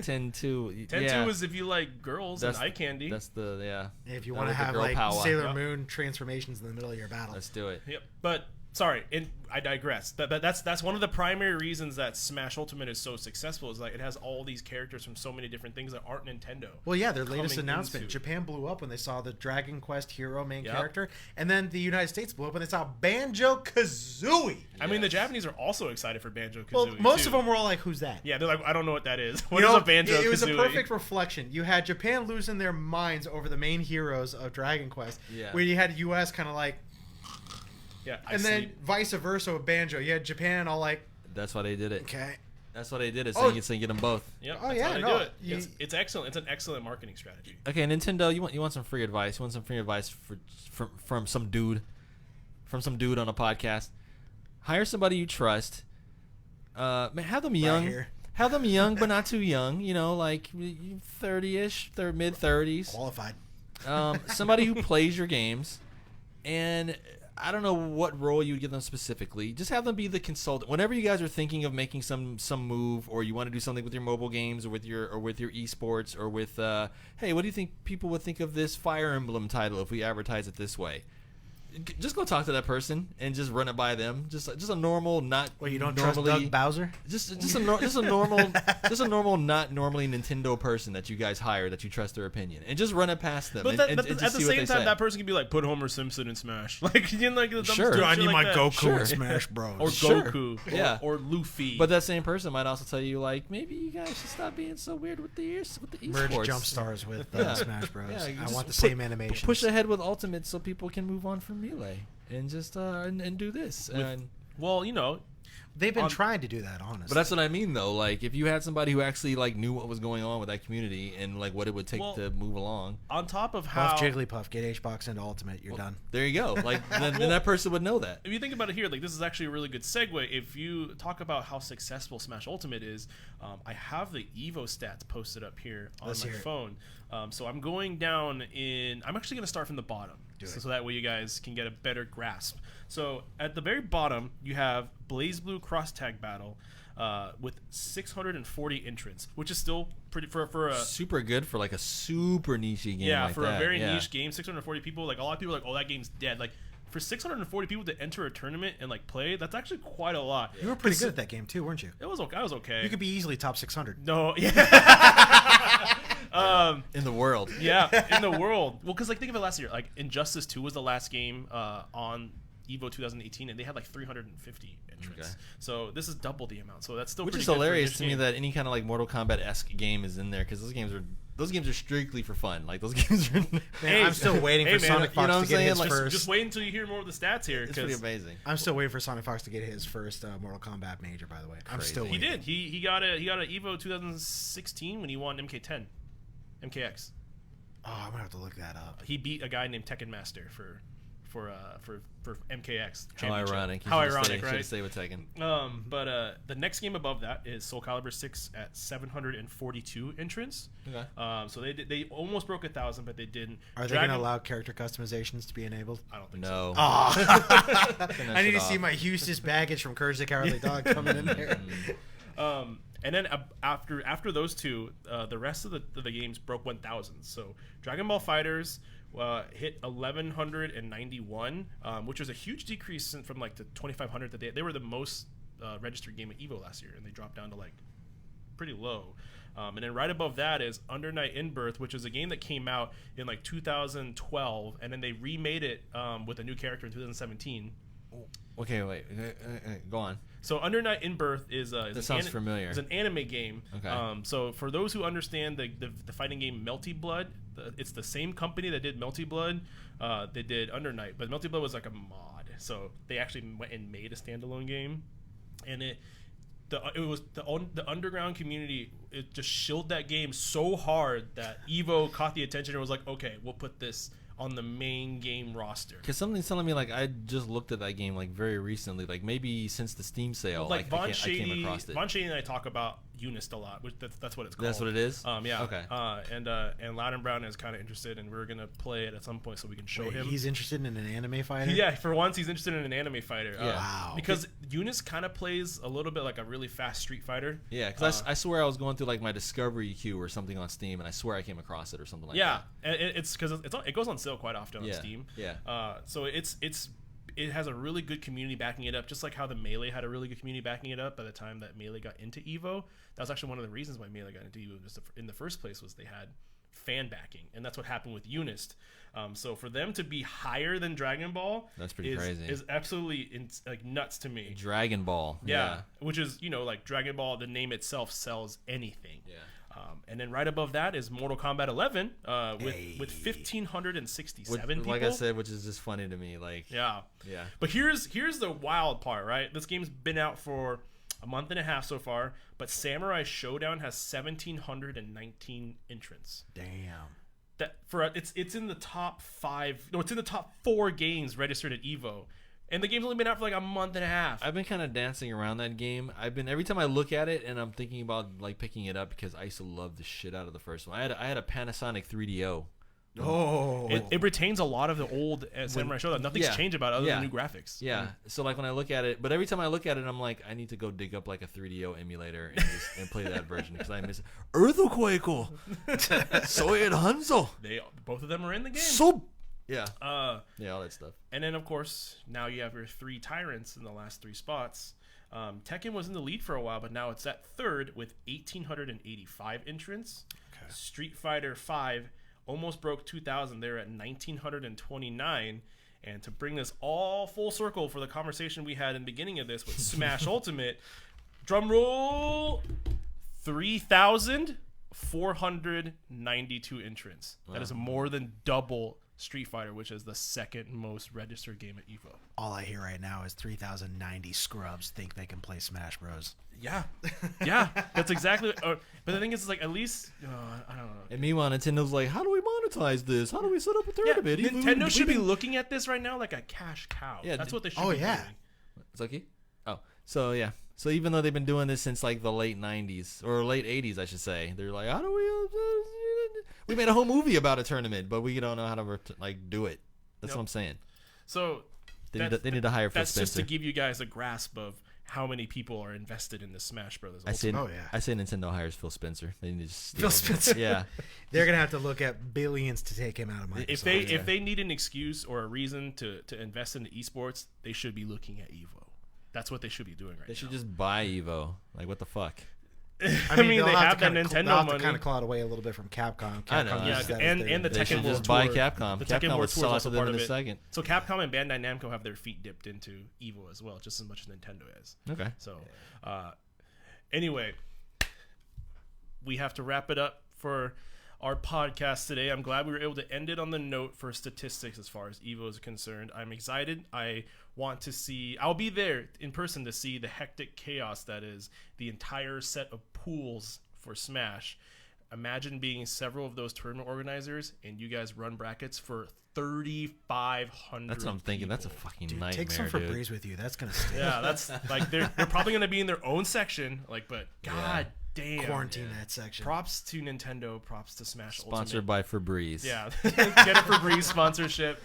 10-2. 10-2 is if you like girls and eye candy. That's the, If you That want to was the have girl like power. Sailor Moon transformations in the middle of your battle. Let's do it. Yep. But sorry, and I digress. That's one of the primary reasons that Smash Ultimate is so successful. Is like it has all these characters from so many different things that aren't Nintendo. Well, yeah, their latest coming announcement. into. Japan blew up when they saw the Dragon Quest hero main Yep. character, and then the United States blew up when they saw Banjo-Kazooie. I mean, the Japanese are also excited for Banjo-Kazooie. Well, most too. of them were all like, "Who's that?" Yeah, they're like, I don't know what that is. What You is know, a Banjo-Kazooie? It was a perfect reflection. You had Japan losing their minds over the main heroes of Dragon Quest, Yeah. where you had U.S. kind of like, Yeah, and then vice versa with Banjo. You had Japan all like, That's why they did it. okay. That's why they did it. Oh. So you get them both. Yep, Oh, that's yeah, how they no, do it. you- It's excellent. It's an excellent marketing strategy. Okay, Nintendo, you want some free advice? You want some free advice from some dude, on a podcast? Hire somebody you trust. Have them young. here. Have them young, but not too young. You know, like 30-ish, mid 30s. Qualified. Somebody who plays your games, and I don't know what role you would give them specifically. Just have them be the consultant. Whenever you guys are thinking of making some move, or you want to do something with your mobile games, or with your esports, or with hey, what do you think people would think of this Fire Emblem title if we advertise it this way? Just go talk to that person and just run it by them. Just a normal, not. Well, you don't normally, trust Doug Bowser? Just a normal, not normally Nintendo person that you guys hire that you trust their opinion, and just run it past them. But, and at the just see what same they time, say. that person can be like, put Homer Simpson in Smash. Like, you know, like the Sure. dude, Dude, I shit need like my that. Goku Sure. in Smash Bros. Or Sure. Goku. Yeah. Or Luffy. But that same person might also tell you, like, maybe you guys should stop being so weird with the esports. Merge Jump Stars with Smash Bros. Yeah, you I just want the put- same animations. Push ahead with Ultimate so people can move on from Melee and just and do this. And well, you know, They've been trying to do that, honestly. but that's what I mean, though. Like, if you had somebody who actually like knew what was going on with that community and like what it would take to move along, on top of how Buff Jigglypuff, get H-Box into Ultimate, you're done. there you go. Like, then that person would know that. if you think about it here, like this is actually a really good segue. If you talk about how successful Smash Ultimate is, I have the Evo stats posted up here on Let's my hear it. phone. So I'm going down in. I'm actually going to start from the bottom, so that way you guys can get a better grasp. So at the very bottom, you have Blaze Blue Cross Tag Battle with 640 entrants, which is still pretty for a Super good for like a super niche game. yeah, like for that. a very Yeah. niche game. 640 people, like a lot of people are like, oh, that game's dead. Like for 640 people to enter a tournament and like play, that's actually quite a lot. You were pretty good at that game, too, weren't you? It was okay. I was okay. You could be easily top 600. no, yeah. In the world. Yeah, in the world. Well, because like think of it last year. Like Injustice 2 was the last game on Evo 2018, and they had like 350 entrants. Okay. So this is double the amount. So that's still Which pretty is good for a hilarious niche to me game. that any kind of like Mortal Kombat-esque game is in there, because those games are strictly for fun. Like those games are. Man, Hey, I'm still waiting for hey, man, Sonic you Fox know what to I'm get saying? his Like, first. Just wait until you hear more of the stats here. It's pretty 'cause amazing. I'm still waiting for Sonic Fox to get his first Mortal Kombat major, by the way. I'm Crazy. still He waiting. did. He got a Evo 2016 when he won MKX. Oh, I'm going to have to look that up. He beat a guy named Tekken Master for MKX. How championship. ironic. How ironic, right? Should stay with Tekken. But the next game above that is Soul Calibur 6 at 742 entrants. Okay. So they almost broke 1,000, but they didn't. Are they going to allow character customizations to be enabled? I don't think No. so. I need to see my Eustace baggage from Courage the Cowardly Dog coming in there. And then after those two, the rest of the games broke 1,000. So Dragon Ball Fighters hit 1,191, which was a huge decrease from like the 2,500 that they were the most registered game at Evo last year, and they dropped down to like pretty low. And then right above that is Under Night in Birth, which is a game that came out in like 2012, and then they remade it with a new character in 2017. Okay, wait. Go on. So Under Night in Birth is That sounds familiar. It's an anime game. Okay. So for those who understand the fighting game Melty Blood, it's the same company that did Melty Blood. They did Under Night, but Melty Blood was like a mod. So they actually went and made a standalone game, and the underground community, it just shilled that game so hard that Evo caught the attention and was like, okay, we'll put this on the main game roster. Because something's telling me, like, I just looked at that game, like, very recently. Like, maybe since the Steam sale, Like I came across it. Von Shady and I talk about Unist a lot, which that's what it's called. That's what it is? Yeah. Okay. And Loudon Brown is kind of interested, and we're gonna play it at some point so we can show him. He's interested in an anime fighter? Yeah, for once he's interested in an anime fighter. Yeah. Wow. Because Eunice kind of plays a little bit like a really fast Street Fighter. Yeah, because I swear I was going through, like, my Discovery queue or something on Steam, and I swear I came across it or something like Yeah, that. and it's because it goes on sale quite often on Steam. Yeah. So it has a really good community backing it up, just like how the Melee had a really good community backing it up by the time that Melee got into Evo. That was actually one of the reasons why Melee got into Evo just in the first place, was they had fan backing, and that's what happened with Unist. So for them to be higher than DragonAll, That's pretty crazy. Is absolutely like nuts to me. Dragon Ball. Yeah, which is, like Dragon Ball, the name itself sells anything. Yeah. And then right above that is Mortal Kombat 11 with 1,567 people. Like I said, which is just funny to me. Like, yeah. yeah. But here's the wild part, right? This game's been out for a month and a half so far, but Samurai Showdown has 1,719 entrants. Damn. That it's in the top 5. No, it's in the top 4 games registered at Evo. And the game's only been out for like a month and a half. I've been kind of dancing around that game. Every time I look at it, and I'm thinking about like picking it up because I used to love the shit out of the first one. I had a Panasonic 3DO. Oh, it retains a lot of the old Samurai Showdown. Nothing's changed about it other than new graphics. Yeah. So like when I look at it, but every time I look at it, I'm like, I need to go dig up like a 3DO emulator and play that version because I miss Earthquake, Soy Hanzo. Both of them are in the game. So yeah, all that stuff. And then of course now you have your 3 tyrants in the last 3 spots. Tekken was in the lead for a while, but now it's at 3rd with 1,885 entrants. Okay. Street Fighter 5 almost broke 2,000. They're at 1,929. And to bring this all full circle for the conversation we had in the beginning of this with Smash Ultimate, drum roll, 3,492 entrants. Wow. That is more than double Street Fighter, which is the 2nd most registered game at Evo. All I hear right now is 3,090 scrubs think they can play Smash Bros. Yeah, that's exactly. But the thing is, like, at least I don't know. And meanwhile, Nintendo's like, how do we monetize this? How do we set up a tournament? Yeah, Nintendo should be looking at this right now like a cash cow. Yeah, that's what they should. Oh be yeah. doing. Zucky? Oh, so yeah. So even though they've been doing this since like the late 90s or late 80s, I should say, they're like, how do we made a whole movie about a tournament, but we don't know how to do it. That's what I'm saying. So they need to hire Phil That's Spencer. just to give you guys a grasp of how many people are invested in the Smash Brothers. I say Ultimate. Nintendo hires Phil Spencer. They need to just Phil Spencer. Yeah. They're gonna have to look at billions to take him out of Microsoft. If they need an excuse or a reason to invest in the esports, they should be looking at Evo. That's what they should be doing right now. They should just buy Evo. Like, what the fuck? I mean, they have that Nintendo they'll have money. to kind of claw it away a little bit from Capcom. I know. Yeah, and the They Tekken should World just Tour. buy Capcom. The Capcom Tekken World would Tour sell is out also to them part in of a it. second. So Capcom and Bandai Namco have their feet dipped into Evo as well, just as much as Nintendo is. Okay. So, anyway, we have to wrap it up for our podcast today. I'm glad we were able to end it on the note for statistics as far as Evo is concerned. I'm excited. I'll be there in person to see the hectic chaos that is the entire set of pools for Smash. Imagine being several of those tournament organizers and you guys run brackets for 3,500. That's what I'm thinking. That's a fucking nightmare, take some Febreze with you. That's gonna stay. Yeah, that's like they're probably gonna be in their own section. Like, but god damn, quarantine that section. Props to Nintendo. Props to Smash Sponsored Ultimate. by Febreze. Yeah, get it for Febreze sponsorship.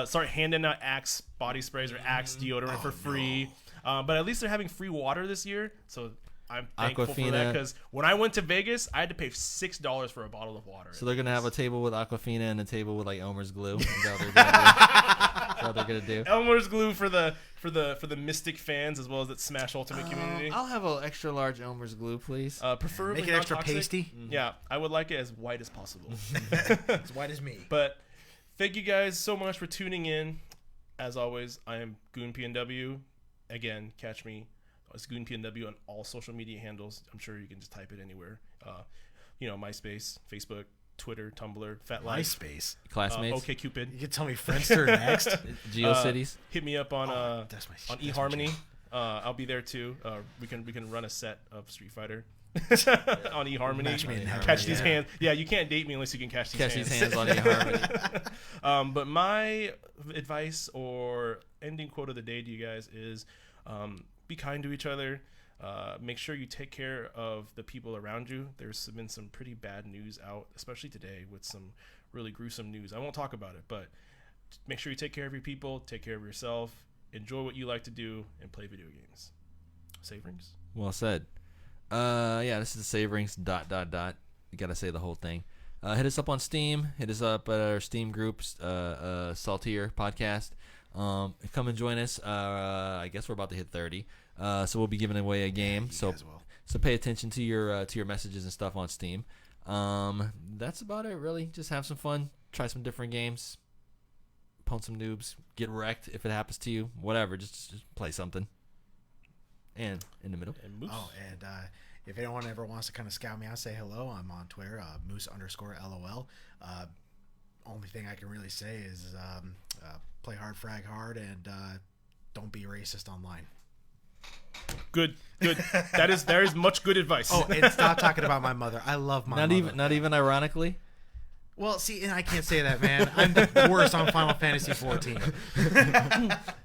Start handing out Axe body sprays or Axe deodorant for free. But at least they're having free water this year, so I'm thankful for that, because when I went to Vegas, I had to pay $6 for a bottle of water. So they're gonna have a table with Aquafina and a table with like Elmer's glue. Is that what they're gonna do? Elmer's glue for the Mystic fans as well as the Smash Ultimate community. I'll have an extra large Elmer's glue, please. Preferably Make it extra non-toxic. pasty. Yeah, I would like it as white as possible. As white as me. But thank you guys so much for tuning in. As always, I am GoonPNW. Again, catch me as GoonPNW on all social media handles. I'm sure you can just type it anywhere. MySpace, Facebook, Twitter, Tumblr, FetLife. MySpace. Classmates. OkCupid. You can tell me Friendster next. GeoCities. Hit me up on That's my on eHarmony. I'll be there too. We can run a set of Street Fighter on eHarmony. Match made in heaven. Catch these hands. Yeah, you can't date me unless you can catch these hands. on eHarmony. But my advice or ending quote of the day to you guys is be kind to each other. Make sure you take care of the people around you. There's been some pretty bad news out, especially today with some really gruesome news. I won't talk about it, but make sure you take care of your people, take care of yourself, enjoy what you like to do, and play video games. Savorings? Well said. This is the Savorings ... You gotta say the whole thing. Hit us up on Steam. Hit us up at our Steam groups, saltTier podcast. Come and join us. I guess we're about to hit 30. So we'll be giving away a game. So pay attention to your messages and stuff on Steam. That's about it, really. Just have some fun. Try some different games. Pwn some noobs. Get wrecked if it happens to you. Whatever. Just play something. And in the middle. And Moose? if anyone ever wants to kind of scout me out, say hello. I'm on Twitter, moose_LOL. Only thing I can really say is play hard, frag hard, and don't be racist online. Good. There is much good advice. Oh, and stop talking about my mother. I love my mother. Not even ironically. Well, see, and I can't say that, man. I'm the worst on Final Fantasy 14.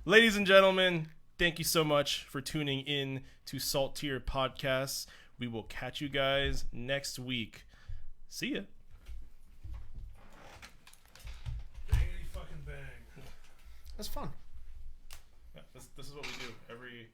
Ladies and gentlemen, thank you so much for tuning in to saltTier Podcasts. We will catch you guys next week. See ya. Bangity fucking bang. That's fun. Yeah, this is what we do every